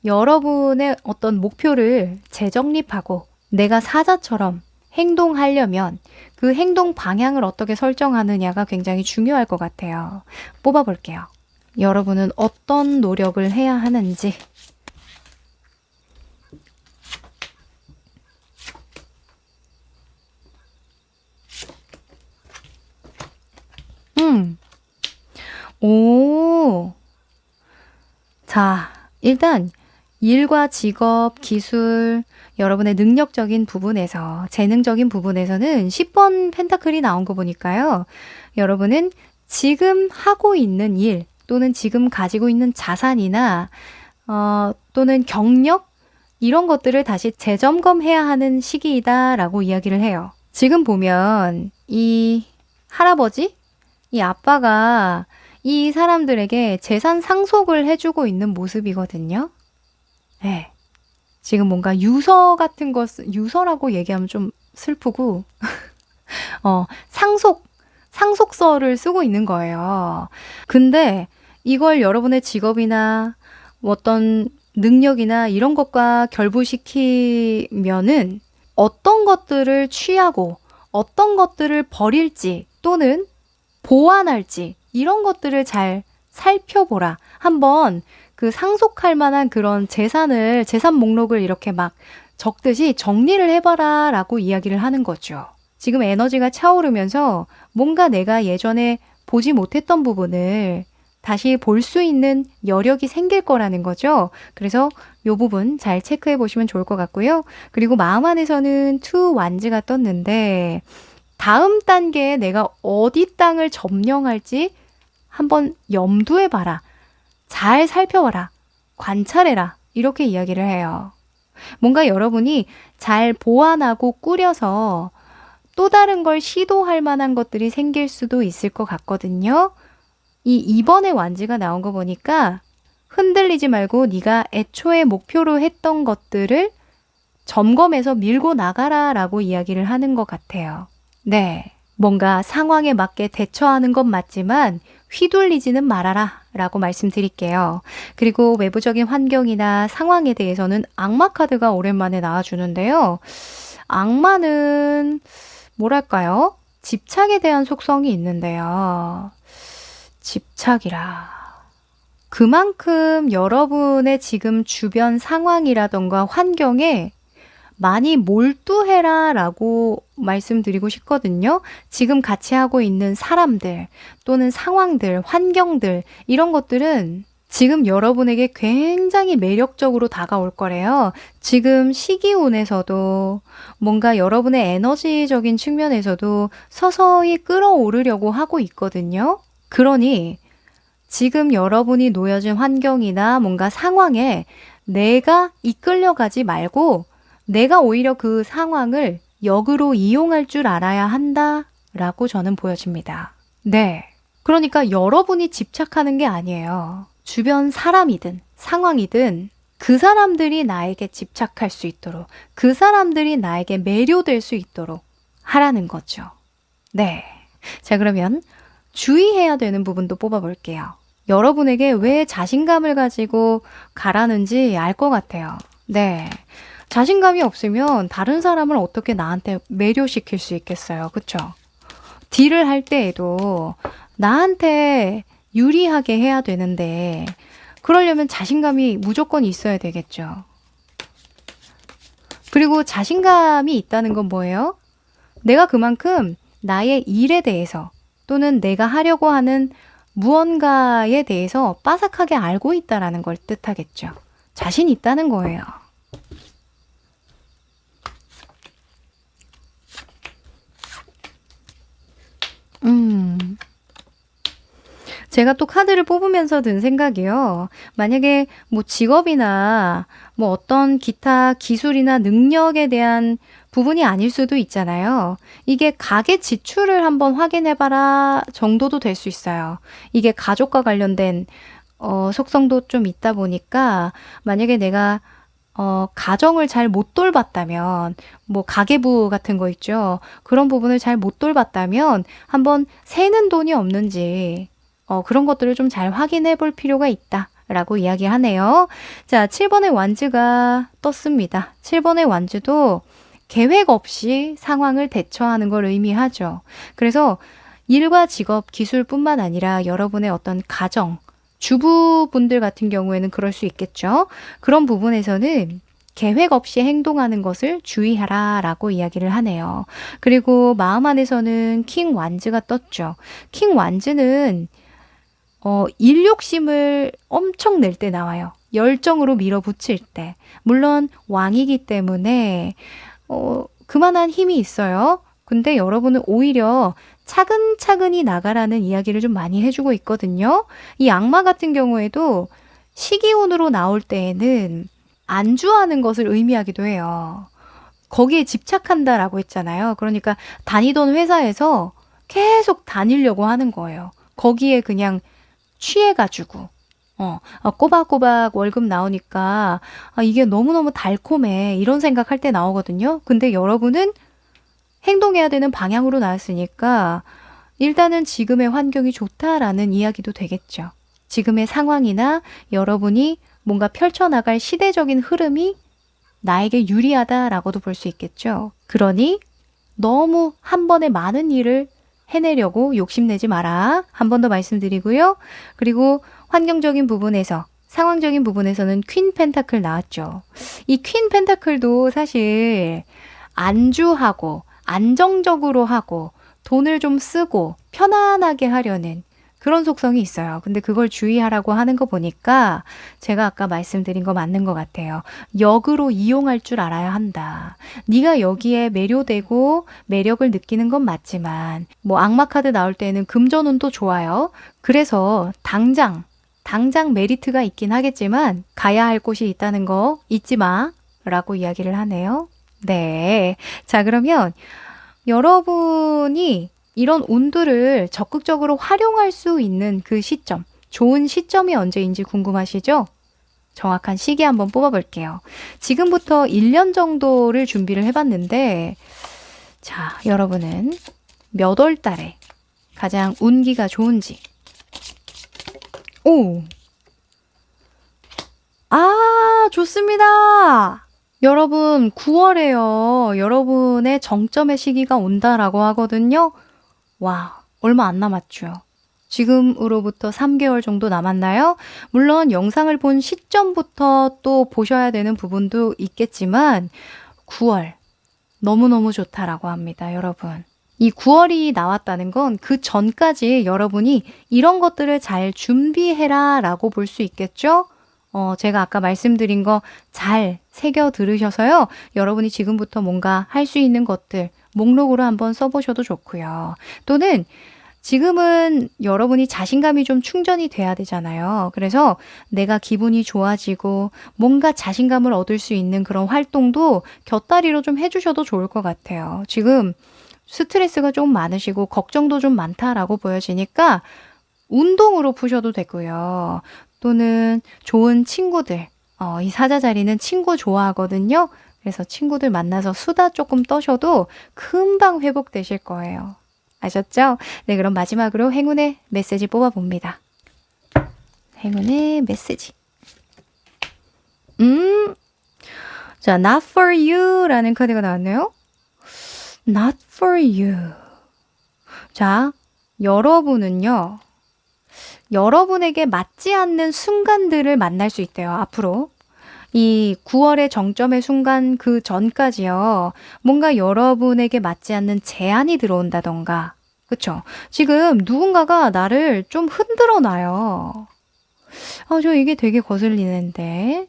여러분의 어떤 목표를 재정립하고 내가 사자처럼 행동하려면 그 행동 방향을 어떻게 설정하느냐가 굉장히 중요할 것 같아요. 뽑아볼게요. 여러분은 어떤 노력을 해야 하는지. 오. 자, 일단 일과 직업, 기술, 여러분의 능력적인 부분에서, 재능적인 부분에서는 10번 펜타클이 나온 거 보니까요. 여러분은 지금 하고 있는 일 또는 지금 가지고 있는 자산이나 또는 경력 이런 것들을 다시 재점검해야 하는 시기이다라고 이야기를 해요. 지금 보면 이 할아버지, 이 아빠가 이 사람들에게 재산 상속을 해주고 있는 모습이거든요. 네. 지금 뭔가 유서 같은 유서라고 얘기하면 좀 슬프고, 상속서를 쓰고 있는 거예요. 근데 이걸 여러분의 직업이나 어떤 능력이나 이런 것과 결부시키면은 어떤 것들을 취하고 어떤 것들을 버릴지 또는 보완할지 이런 것들을 잘 살펴보라. 한번 그 상속할 만한 그런 재산 목록을 이렇게 막 적듯이 정리를 해봐라 라고 이야기를 하는 거죠. 지금 에너지가 차오르면서 뭔가 내가 예전에 보지 못했던 부분을 다시 볼 수 있는 여력이 생길 거라는 거죠. 그래서 이 부분 잘 체크해 보시면 좋을 것 같고요. 그리고 마음 안에서는 투 완즈가 떴는데 다음 단계에 내가 어디 땅을 점령할지 한번 염두해 봐라. 잘 살펴봐라. 관찰해라. 이렇게 이야기를 해요. 뭔가 여러분이 잘 보완하고 꾸려서 또 다른 걸 시도할 만한 것들이 생길 수도 있을 것 같거든요. 이 2번의 완지가 나온 거 보니까 흔들리지 말고 네가 애초에 목표로 했던 것들을 점검해서 밀고 나가라 라고 이야기를 하는 것 같아요. 네. 뭔가 상황에 맞게 대처하는 건 맞지만 휘둘리지는 말아라 라고 말씀드릴게요. 그리고 외부적인 환경이나 상황에 대해서는 악마 카드가 오랜만에 나와주는데요. 악마는 뭐랄까요? 집착에 대한 속성이 있는데요. 집착이라. 그만큼 여러분의 지금 주변 상황이라던가 환경에 많이 몰두해라 라고 말씀드리고 싶거든요. 지금 같이 하고 있는 사람들 또는 상황들, 환경들 이런 것들은 지금 여러분에게 굉장히 매력적으로 다가올 거래요. 지금 시기운에서도 뭔가 여러분의 에너지적인 측면에서도 서서히 끌어오르려고 하고 있거든요. 그러니 지금 여러분이 놓여진 환경이나 뭔가 상황에 내가 이끌려가지 말고 내가 오히려 그 상황을 역으로 이용할 줄 알아야 한다라고 저는 보여집니다. 네. 그러니까 여러분이 집착하는 게 아니에요. 주변 사람이든 상황이든 그 사람들이 나에게 집착할 수 있도록, 그 사람들이 나에게 매료될 수 있도록 하라는 거죠. 네. 자, 그러면 주의해야 되는 부분도 뽑아볼게요. 여러분에게 왜 자신감을 가지고 가라는지 알 것 같아요. 네. 자신감이 없으면 다른 사람을 어떻게 나한테 매료시킬 수 있겠어요. 그쵸? 딜을 할 때에도 나한테 유리하게 해야 되는데 그러려면 자신감이 무조건 있어야 되겠죠. 그리고 자신감이 있다는 건 뭐예요? 내가 그만큼 나의 일에 대해서 또는 내가 하려고 하는 무언가에 대해서 빠삭하게 알고 있다라는 걸 뜻하겠죠. 자신 있다는 거예요. 제가 또 카드를 뽑으면서 든 생각이요. 만약에 뭐 직업이나 뭐 어떤 기타 기술이나 능력에 대한 부분이 아닐 수도 있잖아요. 이게 가계 지출을 한번 확인해봐라 정도도 될 수 있어요. 이게 가족과 관련된 속성도 좀 있다 보니까 만약에 내가 가정을 잘 못 돌봤다면, 뭐, 가계부 같은 거 있죠. 그런 부분을 잘 못 돌봤다면, 한번 새는 돈이 없는지, 그런 것들을 좀 잘 확인해 볼 필요가 있다. 라고 이야기하네요. 자, 7번의 완즈가 떴습니다. 7번의 완즈도 계획 없이 상황을 대처하는 걸 의미하죠. 그래서 일과 직업, 기술뿐만 아니라 여러분의 어떤 가정, 주부분들 같은 경우에는 그럴 수 있겠죠. 그런 부분에서는 계획 없이 행동하는 것을 주의하라 라고 이야기를 하네요. 그리고 마음 안에서는 킹 완즈가 떴죠. 킹 완즈는 일 욕심을 엄청 낼 때 나와요. 열정으로 밀어붙일 때. 물론 왕이기 때문에 그만한 힘이 있어요. 근데 여러분은 오히려 차근차근히 나가라는 이야기를 좀 많이 해주고 있거든요. 이 악마 같은 경우에도 시기운으로 나올 때에는 안주하는 것을 의미하기도 해요. 거기에 집착한다라고 했잖아요. 그러니까 다니던 회사에서 계속 다니려고 하는 거예요. 거기에 그냥 취해가지고. 꼬박꼬박 월급 나오니까 이게 너무너무 달콤해. 이런 생각할 때 나오거든요. 근데 여러분은 행동해야 되는 방향으로 나왔으니까 일단은 지금의 환경이 좋다라는 이야기도 되겠죠. 지금의 상황이나 여러분이 뭔가 펼쳐나갈 시대적인 흐름이 나에게 유리하다라고도 볼 수 있겠죠. 그러니 너무 한 번에 많은 일을 해내려고 욕심내지 마라. 한 번 더 말씀드리고요. 그리고 환경적인 부분에서 상황적인 부분에서는 퀸 펜타클 나왔죠. 이 퀸 펜타클도 사실 안주하고 안정적으로 하고 돈을 좀 쓰고 편안하게 하려는 그런 속성이 있어요. 근데 그걸 주의하라고 하는 거 보니까 제가 아까 말씀드린 거 맞는 것 같아요. 역으로 이용할 줄 알아야 한다. 네가 여기에 매료되고 매력을 느끼는 건 맞지만 뭐 악마 카드 나올 때는 금전운도 좋아요. 그래서 당장 메리트가 있긴 하겠지만 가야 할 곳이 있다는 거 잊지 마 라고 이야기를 하네요. 네. 자, 그러면 여러분이 이런 운들을 적극적으로 활용할 수 있는 그 시점, 좋은 시점이 언제인지 궁금하시죠? 정확한 시기 한번 뽑아볼게요. 지금부터 1년 정도를 준비를 해봤는데, 자, 여러분은 몇 월 달에 가장 운기가 좋은지. 오! 좋습니다! 여러분, 9월에요. 여러분의 정점의 시기가 온다라고 하거든요. 와, 얼마 안 남았죠. 지금으로부터 3개월 정도 남았나요? 물론 영상을 본 시점부터 또 보셔야 되는 부분도 있겠지만 9월 너무너무 좋다라고 합니다, 여러분. 이 9월이 나왔다는 건 그 전까지 여러분이 이런 것들을 잘 준비해라 라고 볼 수 있겠죠? 제가 아까 말씀드린 거 잘 새겨 들으셔서요. 여러분이 지금부터 뭔가 할 수 있는 것들 목록으로 한번 써보셔도 좋고요. 또는 지금은 여러분이 자신감이 좀 충전이 돼야 되잖아요. 그래서 내가 기분이 좋아지고 뭔가 자신감을 얻을 수 있는 그런 활동도 곁다리로 좀 해주셔도 좋을 것 같아요. 지금 스트레스가 좀 많으시고 걱정도 좀 많다라고 보여지니까 운동으로 푸셔도 되고요. 또는 좋은 친구들, 이 사자 자리는 친구 좋아하거든요. 그래서 친구들 만나서 수다 조금 떠셔도 금방 회복되실 거예요. 아셨죠? 네, 그럼 마지막으로 행운의 메시지 뽑아봅니다. 행운의 메시지. 자, Not for you 라는 카드가 나왔네요. Not for you. 자, 여러분은요. 여러분에게 맞지 않는 순간들을 만날 수 있대요. 앞으로. 이 9월의 정점의 순간 그 전까지요. 뭔가 여러분에게 맞지 않는 제안이 들어온다던가. 그쵸? 지금 누군가가 나를 좀 흔들어 놔요. 저 이게 되게 거슬리는데.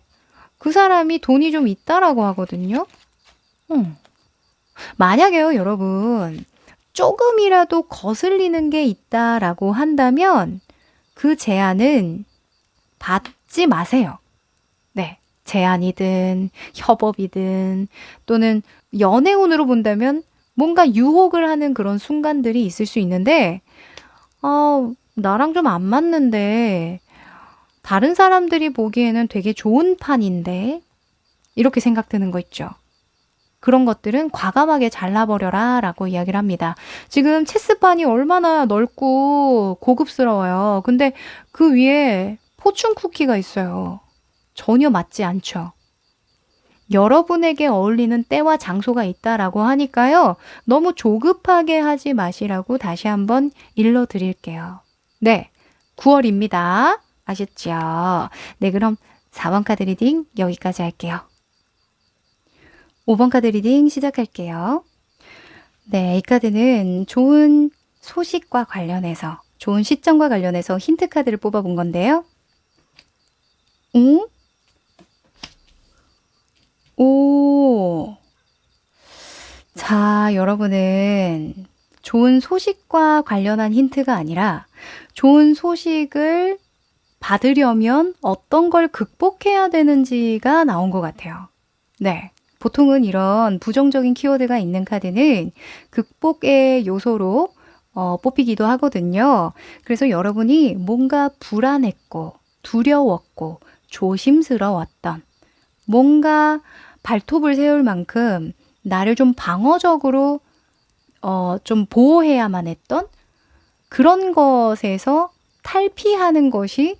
그 사람이 돈이 좀 있다라고 하거든요. 만약에요, 여러분. 조금이라도 거슬리는 게 있다라고 한다면 그 제안은 받지 마세요. 네. 제안이든 협업이든 또는 연애운으로 본다면 뭔가 유혹을 하는 그런 순간들이 있을 수 있는데 나랑 좀 안 맞는데 다른 사람들이 보기에는 되게 좋은 판인데 이렇게 생각드는 거 있죠. 그런 것들은 과감하게 잘라버려라 라고 이야기를 합니다. 지금 체스판이 얼마나 넓고 고급스러워요. 근데 그 위에 포춘 쿠키가 있어요. 전혀 맞지 않죠. 여러분에게 어울리는 때와 장소가 있다라고 하니까요. 너무 조급하게 하지 마시라고 다시 한번 일러드릴게요. 네, 9월입니다. 아셨죠? 네, 그럼 4번 카드 리딩 여기까지 할게요. 5번 카드 리딩 시작할게요. 네, 이 카드는 좋은 소식과 관련해서, 좋은 시점과 관련해서 힌트 카드를 뽑아본 건데요. 오. 자, 여러분은 좋은 소식과 관련한 힌트가 아니라 좋은 소식을 받으려면 어떤 걸 극복해야 되는지가 나온 것 같아요. 네. 보통은 이런 부정적인 키워드가 있는 카드는 극복의 요소로 뽑히기도 하거든요. 그래서 여러분이 뭔가 불안했고 두려웠고 조심스러웠던 뭔가 발톱을 세울 만큼 나를 좀 방어적으로 좀 보호해야만 했던 그런 것에서 탈피하는 것이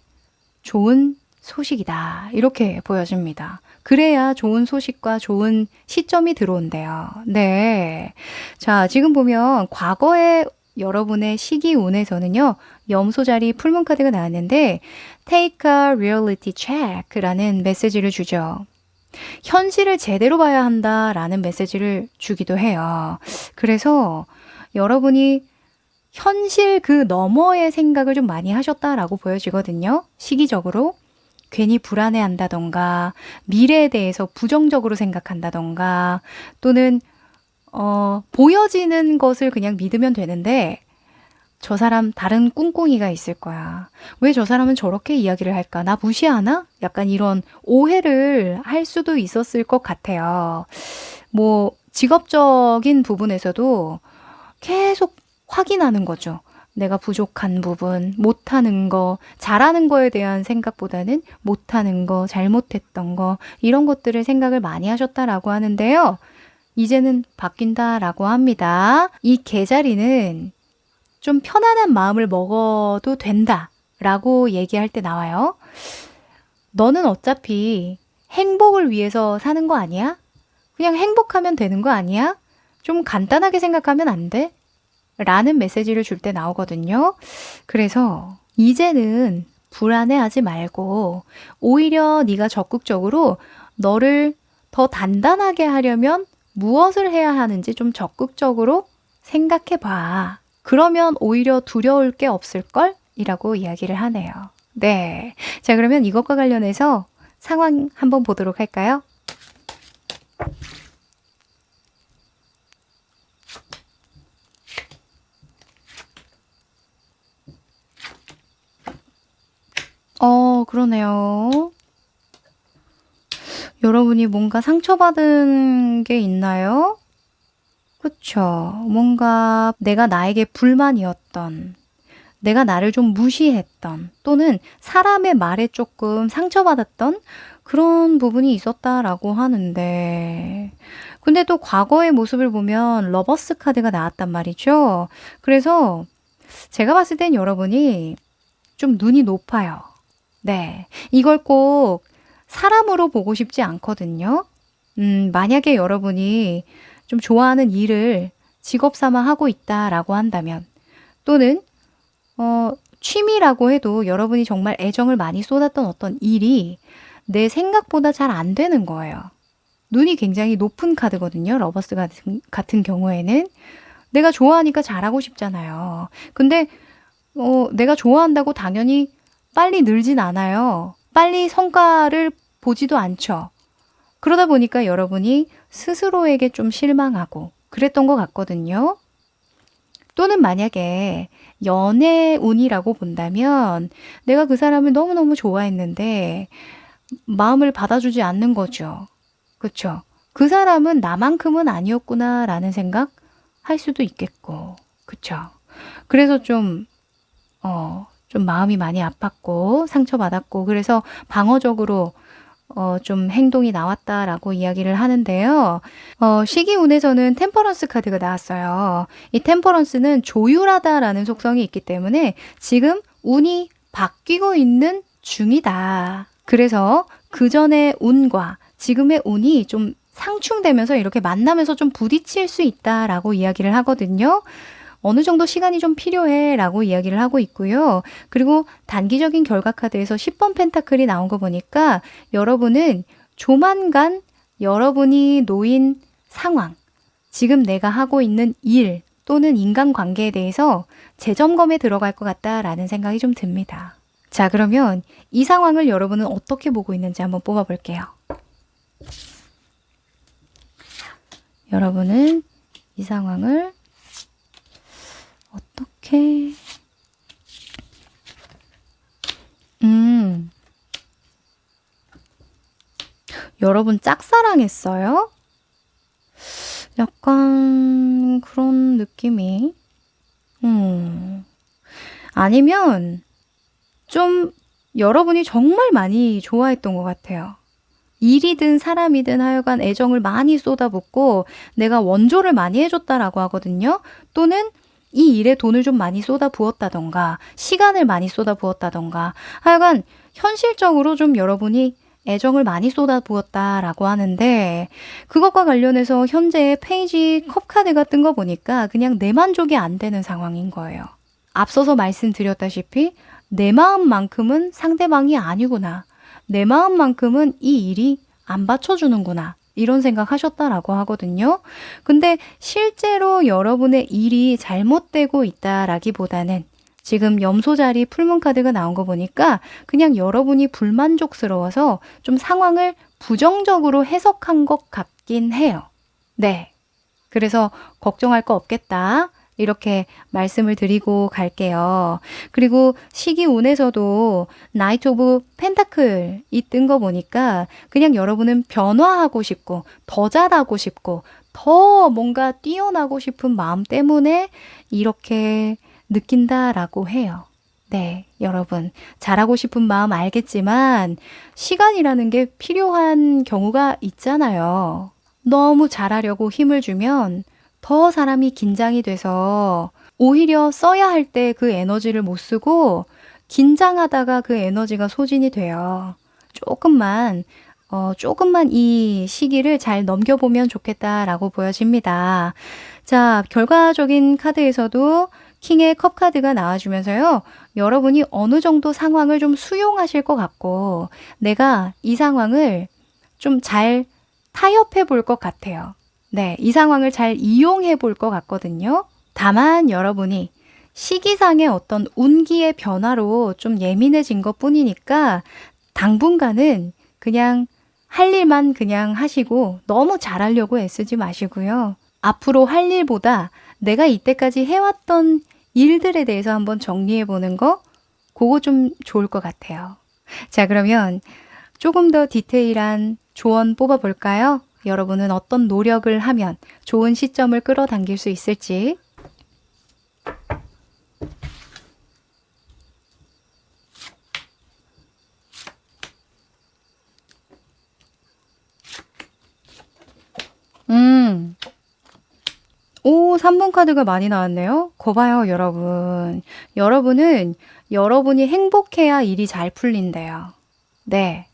좋은 소식이다. 이렇게 보여집니다. 그래야 좋은 소식과 좋은 시점이 들어온대요. 네. 자, 지금 보면 과거에 여러분의 시기운에서는요. 염소 자리 풀문 카드가 나왔는데 Take a reality check라는 메시지를 주죠. 현실을 제대로 봐야 한다라는 메시지를 주기도 해요. 그래서 여러분이 현실 그 너머의 생각을 좀 많이 하셨다라고 보여지거든요. 시기적으로. 괜히 불안해한다던가 미래에 대해서 부정적으로 생각한다던가 또는 보여지는 것을 그냥 믿으면 되는데 저 사람 다른 꿍꿍이가 있을 거야. 왜 저 사람은 저렇게 이야기를 할까? 나 무시하나? 약간 이런 오해를 할 수도 있었을 것 같아요. 뭐 직업적인 부분에서도 계속 확인하는 거죠. 내가 부족한 부분, 못하는 거, 잘하는 거에 대한 생각보다는 못하는 거, 잘못했던 거 이런 것들을 생각을 많이 하셨다라고 하는데요. 이제는 바뀐다라고 합니다. 이 계자리는 좀 편안한 마음을 먹어도 된다라고 얘기할 때 나와요. 너는 어차피 행복을 위해서 사는 거 아니야? 그냥 행복하면 되는 거 아니야? 좀 간단하게 생각하면 안 돼? 라는 메시지를 줄 때 나오거든요. 그래서 이제는 불안해하지 말고 오히려 네가 적극적으로 너를 더 단단하게 하려면 무엇을 해야 하는지 좀 적극적으로 생각해봐. 그러면 오히려 두려울 게 없을걸? 이라고 이야기를 하네요. 네. 자, 그러면 이것과 관련해서 상황 한번 보도록 할까요? 그러네요. 여러분이 뭔가 상처받은 게 있나요? 그쵸. 뭔가 내가 나에게 불만이었던, 내가 나를 좀 무시했던, 또는 사람의 말에 조금 상처받았던 그런 부분이 있었다라고 하는데, 근데 또 과거의 모습을 보면 러버스 카드가 나왔단 말이죠. 그래서 제가 봤을 땐 여러분이 좀 눈이 높아요. 네. 이걸 꼭 사람으로 보고 싶지 않거든요. 만약에 여러분이 좀 좋아하는 일을 직업 삼아 하고 있다라고 한다면, 또는 취미라고 해도 여러분이 정말 애정을 많이 쏟았던 어떤 일이 내 생각보다 잘 안 되는 거예요. 눈이 굉장히 높은 카드거든요. 러버스 같은 경우에는. 내가 좋아하니까 잘하고 싶잖아요. 근데 내가 좋아한다고 당연히 빨리 늘진 않아요. 빨리 성과를 보지도 않죠. 그러다 보니까 여러분이 스스로에게 좀 실망하고 그랬던 것 같거든요. 또는 만약에 연애 운이라고 본다면 내가 그 사람을 너무너무 좋아했는데 마음을 받아주지 않는 거죠. 그쵸? 그 사람은 나만큼은 아니었구나라는 생각 할 수도 있겠고. 그쵸? 그래서 좀 마음이 많이 아팠고 상처받았고 그래서 방어적으로 좀 행동이 나왔다라고 이야기를 하는데요. 시기운에서는 템퍼런스 카드가 나왔어요. 이 템퍼런스는 조율하다라는 속성이 있기 때문에 지금 운이 바뀌고 있는 중이다. 그래서 그 전의 운과 지금의 운이 좀 상충되면서 이렇게 만나면서 좀 부딪힐 수 있다라고 이야기를 하거든요. 어느 정도 시간이 좀 필요해 라고 이야기를 하고 있고요. 그리고 단기적인 결과 카드에서 10번 펜타클이 나온 거 보니까 여러분은 조만간 여러분이 놓인 상황, 지금 내가 하고 있는 일 또는 인간관계에 대해서 재점검에 들어갈 것 같다라는 생각이 좀 듭니다. 자, 그러면 이 상황을 여러분은 어떻게 보고 있는지 한번 뽑아볼게요. 여러분은 이 상황을 어떻게 여러분 짝사랑했어요? 약간 그런 느낌이 아니면 좀 여러분이 정말 많이 좋아했던 것 같아요. 일이든 사람이든 하여간 애정을 많이 쏟아붓고 내가 원조를 많이 해줬다라고 하거든요. 또는 이 일에 돈을 좀 많이 쏟아부었다던가 시간을 많이 쏟아부었다던가 하여간 현실적으로 좀 여러분이 애정을 많이 쏟아부었다라고 하는데 그것과 관련해서 현재 페이지 컵 카드가 뜬 거 보니까 그냥 내 만족이 안 되는 상황인 거예요. 앞서서 말씀드렸다시피 내 마음만큼은 상대방이 아니구나. 내 마음만큼은 이 일이 안 받쳐주는구나. 이런 생각하셨다라고 하거든요. 근데 실제로 여러분의 일이 잘못되고 있다라기보다는 지금 염소 자리 풀문 카드가 나온 거 보니까 그냥 여러분이 불만족스러워서 좀 상황을 부정적으로 해석한 것 같긴 해요. 네. 그래서 걱정할 거 없겠다. 이렇게 말씀을 드리고 갈게요. 그리고 시기운에서도 나이트 오브 펜타클이 뜬 거 보니까 그냥 여러분은 변화하고 싶고 더 잘하고 싶고 더 뭔가 뛰어나고 싶은 마음 때문에 이렇게 느낀다라고 해요. 네, 여러분 잘하고 싶은 마음 알겠지만 시간이라는 게 필요한 경우가 있잖아요. 너무 잘하려고 힘을 주면 더 사람이 긴장이 돼서 오히려 써야 할 때 그 에너지를 못 쓰고 긴장하다가 그 에너지가 소진이 돼요. 조금만 이 시기를 잘 넘겨보면 좋겠다라고 보여집니다. 자, 결과적인 카드에서도 킹의 컵 카드가 나와주면서요. 여러분이 어느 정도 상황을 좀 수용하실 것 같고 내가 이 상황을 좀 잘 타협해 볼 것 같아요. 네, 이 상황을 잘 이용해 볼 것 같거든요. 다만 여러분이 시기상의 어떤 운기의 변화로 좀 예민해진 것 뿐이니까 당분간은 그냥 할 일만 그냥 하시고 너무 잘하려고 애쓰지 마시고요. 앞으로 할 일보다 내가 이때까지 해왔던 일들에 대해서 한번 정리해 보는 거, 그거 좀 좋을 것 같아요. 자, 그러면 조금 더 디테일한 조언 뽑아볼까요? 여러분은 어떤 노력을 하면 좋은 시점을 끌어당길 수 있을지. 음, 오, 3번 카드가 많이 나왔네요. 거 봐요, 여러분. 여러분은 여러분이 행복해야 일이 잘 풀린대요. 네.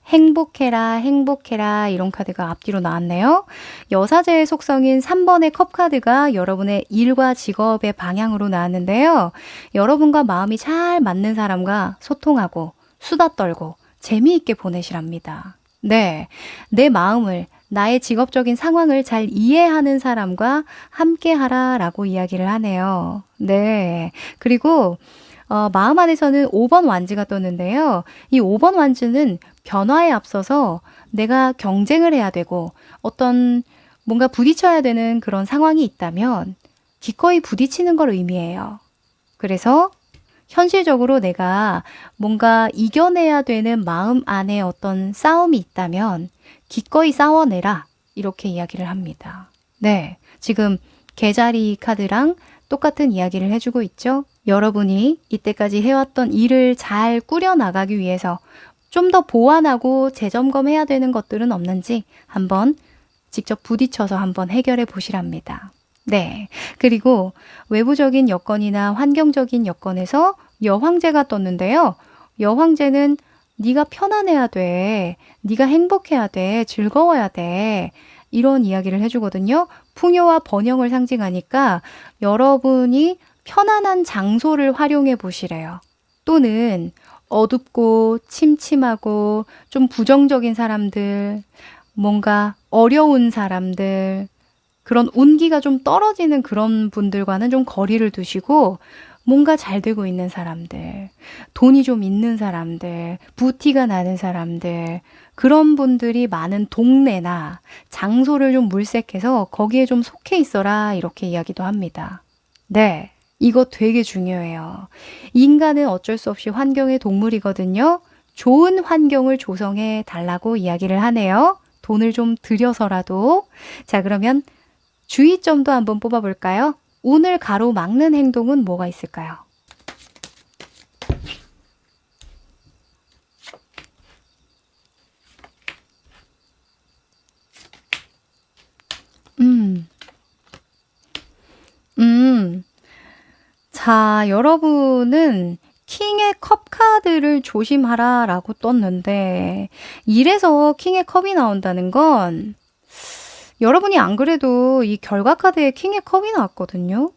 행복해라, 행복해라, 이런 카드가 앞뒤로 나왔네요. 여사제의 속성인 3번의 컵 카드가 여러분의 일과 직업의 방향으로 나왔는데요. 여러분과 마음이 잘 맞는 사람과 소통하고 수다 떨고 재미있게 보내시랍니다. 네, 내 마음을, 나의 직업적인 상황을 잘 이해하는 사람과 함께 하라라고 이야기를 하네요. 네, 그리고 마음 안에서는 5번 완즈가 떴는데요. 이 5번 완즈는 변화에 앞서서 내가 경쟁을 해야 되고 어떤 뭔가 부딪혀야 되는 그런 상황이 있다면 기꺼이 부딪히는 걸 의미해요. 그래서 현실적으로 내가 뭔가 이겨내야 되는 마음 안에 어떤 싸움이 있다면 기꺼이 싸워내라. 이렇게 이야기를 합니다. 네, 지금 개자리 카드랑 똑같은 이야기를 해주고 있죠. 여러분이 이때까지 해왔던 일을 잘 꾸려나가기 위해서 좀 더 보완하고 재점검해야 되는 것들은 없는지 한번 직접 부딪혀서 한번 해결해 보시랍니다. 네. 그리고 외부적인 여건이나 환경적인 여건에서 여황제가 떴는데요. 여황제는 네가 편안해야 돼. 네가 행복해야 돼. 즐거워야 돼. 이런 이야기를 해주거든요. 풍요와 번영을 상징하니까 여러분이 편안한 장소를 활용해 보시래요. 또는 어둡고 침침하고 좀 부정적인 사람들, 뭔가 어려운 사람들, 그런 운기가 좀 떨어지는 그런 분들과는 좀 거리를 두시고 뭔가 잘 되고 있는 사람들, 돈이 좀 있는 사람들, 부티가 나는 사람들, 그런 분들이 많은 동네나 장소를 좀 물색해서 거기에 좀 속해 있어라 이렇게 이야기도 합니다. 네, 이거 되게 중요해요. 인간은 어쩔 수 없이 환경의 동물이거든요. 좋은 환경을 조성해 달라고 이야기를 하네요. 돈을 좀 들여서라도. 자, 그러면 주의점도 한번 뽑아볼까요? 운을 가로막는 행동은 뭐가 있을까요? 음, 음. 자, 여러분은 킹의 컵 카드를 조심하라 라고 떴는데, 이래서 킹의 컵이 나온다는 건 여러분이 안 그래도 이 결과 카드에 킹의 컵이 나왔거든요.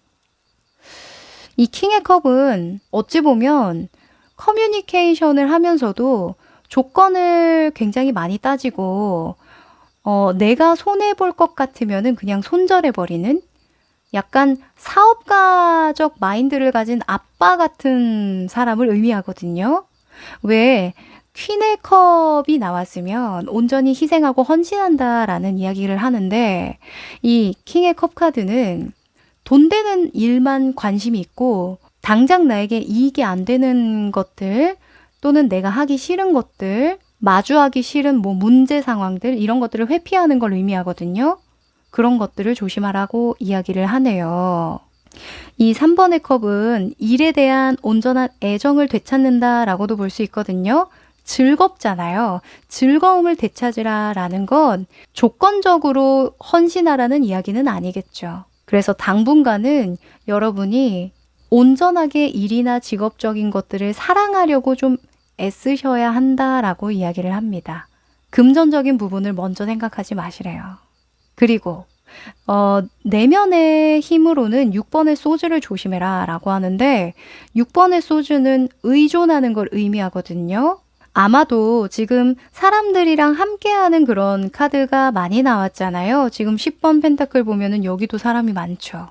이 킹의 컵은 어찌 보면 커뮤니케이션을 하면서도 조건을 굉장히 많이 따지고 내가 손해볼 것 같으면은 그냥 손절해버리는 약간 사업가적 마인드를 가진 아빠 같은 사람을 의미하거든요. 왜 퀸의 컵이 나왔으면 온전히 희생하고 헌신한다라는 이야기를 하는데 이 킹의 컵 카드는 돈 되는 일만 관심이 있고 당장 나에게 이익이 안 되는 것들 또는 내가 하기 싫은 것들 마주하기 싫은 뭐 문제 상황들 이런 것들을 회피하는 걸 의미하거든요. 그런 것들을 조심하라고 이야기를 하네요. 이 3번의 컵은 일에 대한 온전한 애정을 되찾는다라고도 볼 수 있거든요. 즐겁잖아요. 즐거움을 되찾으라라는 건 조건적으로 헌신하라는 이야기는 아니겠죠. 그래서 당분간은 여러분이 온전하게 일이나 직업적인 것들을 사랑하려고 좀 애쓰셔야 한다라고 이야기를 합니다. 금전적인 부분을 먼저 생각하지 마시래요. 그리고 내면의 힘으로는 6번의 소주를 조심해라 라고 하는데 6번의 소주는 의존하는 걸 의미하거든요. 아마도 지금 사람들이랑 함께하는 그런 카드가 많이 나왔잖아요. 지금 10번 펜타클 보면은 여기도 사람이 많죠.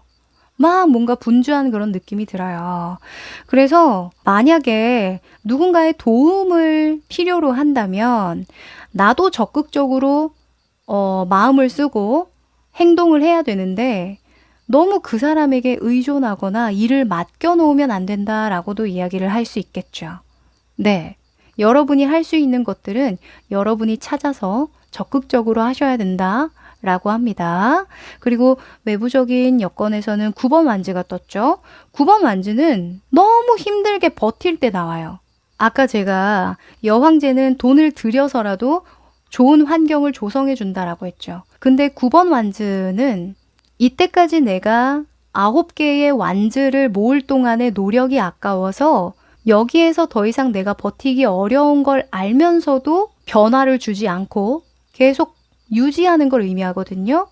막 뭔가 분주한 그런 느낌이 들어요. 그래서 만약에 누군가의 도움을 필요로 한다면 나도 적극적으로 마음을 쓰고 행동을 해야 되는데 너무 그 사람에게 의존하거나 일을 맡겨놓으면 안 된다라고도 이야기를 할 수 있겠죠. 네. 여러분이 할 수 있는 것들은 여러분이 찾아서 적극적으로 하셔야 된다. 라고 합니다. 그리고 외부적인 여건에서는 9번 완즈가 떴죠. 9번 완즈는 너무 힘들게 버틸 때 나와요. 아까 제가 여황제는 돈을 들여서라도 좋은 환경을 조성해 준다라고 했죠. 근데 9번 완즈는 이때까지 내가 9개의 완즈를 모을 동안의 노력이 아까워서 여기에서 더 이상 내가 버티기 어려운 걸 알면서도 변화를 주지 않고 계속 유지하는 걸 의미하거든요.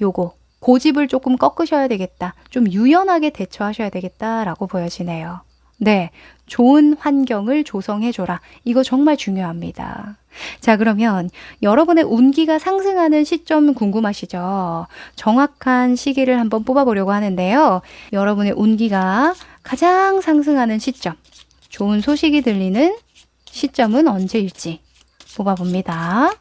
요거 고집을 조금 꺾으셔야 되겠다. 좀 유연하게 대처하셔야 되겠다라고 보여지네요. 네, 좋은 환경을 조성해줘라. 이거 정말 중요합니다. 자, 그러면 여러분의 운기가 상승하는 시점 궁금하시죠? 정확한 시기를 한번 뽑아보려고 하는데요. 여러분의 운기가 가장 상승하는 시점, 좋은 소식이 들리는 시점은 언제일지 뽑아봅니다.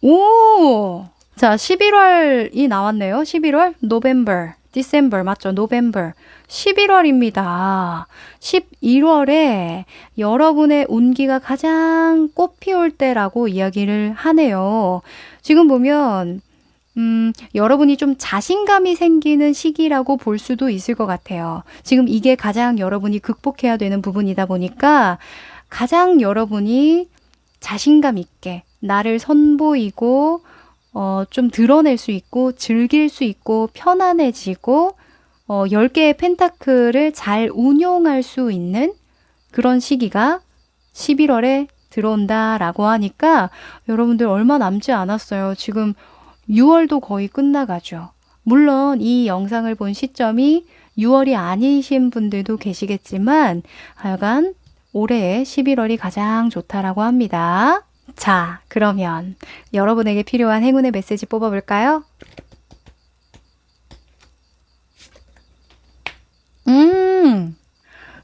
오! 자, 11월이 나왔네요. 11월, 노벰버, 디셈버 맞죠? 노벰버. 11월입니다. 11월에 여러분의 운기가 가장 꽃피울 때라고 이야기를 하네요. 지금 보면 여러분이 좀 자신감이 생기는 시기라고 볼 수도 있을 것 같아요. 지금 이게 가장 여러분이 극복해야 되는 부분이다 보니까 가장 여러분이 자신감 있게 나를 선보이고 좀 드러낼 수 있고 즐길 수 있고 편안해지고 10개의 펜타클을 잘 운용할 수 있는 그런 시기가 11월에 들어온다라고 하니까 여러분들 얼마 남지 않았어요. 지금 6월도 거의 끝나가죠. 물론 이 영상을 본 시점이 6월이 아니신 분들도 계시겠지만 하여간 올해의 11월이 가장 좋다라고 합니다. 자, 그러면 여러분에게 필요한 행운의 메시지 뽑아볼까요?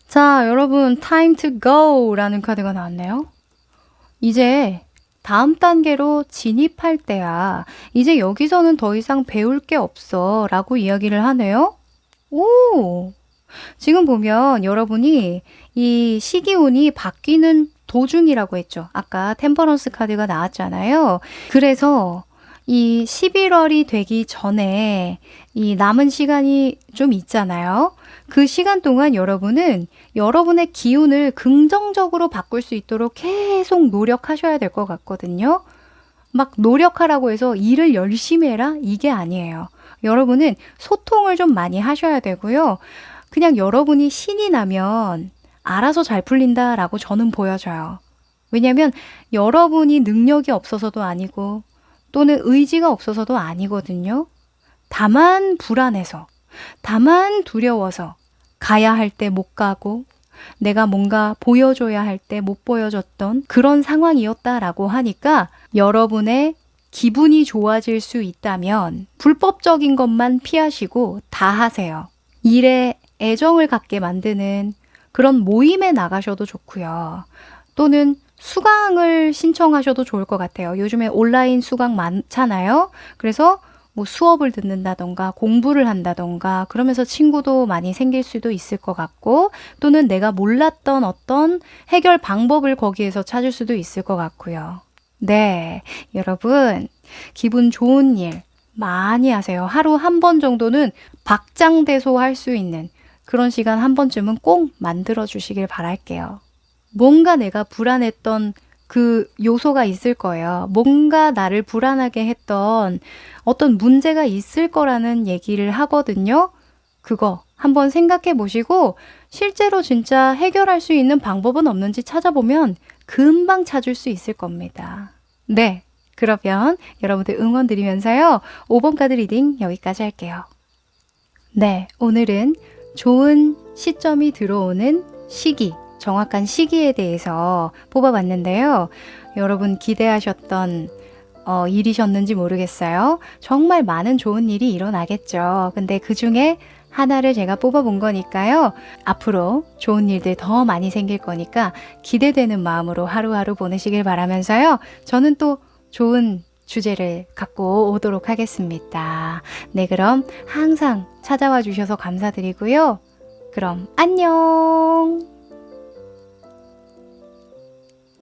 자, 여러분 Time to go 라는 카드가 나왔네요. 이제 다음 단계로 진입할 때야. 이제 여기서는 더 이상 배울 게 없어 라고 이야기를 하네요. 오! 지금 보면 여러분이 이 시기운이 바뀌는 도중이라고 했죠. 아까 템퍼런스 카드가 나왔잖아요. 그래서 이 11월이 되기 전에 이 남은 시간이 좀 있잖아요. 그 시간 동안 여러분은 여러분의 기운을 긍정적으로 바꿀 수 있도록 계속 노력하셔야 될 것 같거든요. 막 노력하라고 해서 일을 열심히 해라? 이게 아니에요. 여러분은 소통을 좀 많이 하셔야 되고요. 그냥 여러분이 신이 나면 알아서 잘 풀린다라고 저는 보여져요. 왜냐하면 여러분이 능력이 없어서도 아니고 또는 의지가 없어서도 아니거든요. 다만 불안해서, 다만 두려워서 가야 할 때 못 가고 내가 뭔가 보여줘야 할 때 못 보여줬던 그런 상황이었다라고 하니까 여러분의 기분이 좋아질 수 있다면 불법적인 것만 피하시고 다 하세요. 일에 애정을 갖게 만드는 그런 모임에 나가셔도 좋고요. 또는 수강을 신청하셔도 좋을 것 같아요. 요즘에 온라인 수강 많잖아요. 그래서 뭐 수업을 듣는다던가 공부를 한다던가 그러면서 친구도 많이 생길 수도 있을 것 같고 또는 내가 몰랐던 어떤 해결 방법을 거기에서 찾을 수도 있을 것 같고요. 네, 여러분 기분 좋은 일 많이 하세요. 하루 한 번 정도는 박장대소 할 수 있는 그런 시간 한 번쯤은 꼭 만들어 주시길 바랄게요. 뭔가 내가 불안했던 그 요소가 있을 거예요. 뭔가 나를 불안하게 했던 어떤 문제가 있을 거라는 얘기를 하거든요. 그거 한번 생각해 보시고 실제로 진짜 해결할 수 있는 방법은 없는지 찾아보면 금방 찾을 수 있을 겁니다. 네, 그러면 여러분들 응원 드리면서요. 5번 카드 리딩 여기까지 할게요. 네, 오늘은 좋은 시점이 들어오는 시기, 정확한 시기에 대해서 뽑아봤는데요. 여러분 기대하셨던 일이셨는지 모르겠어요. 정말 많은 좋은 일이 일어나겠죠. 근데 그 중에 하나를 제가 뽑아본 거니까요. 앞으로 좋은 일들 더 많이 생길 거니까 기대되는 마음으로 하루하루 보내시길 바라면서요. 저는 또 좋은 주제를 갖고 오도록 하겠습니다. 네, 그럼 항상 찾아와 주셔서 감사드리고요. 그럼 안녕!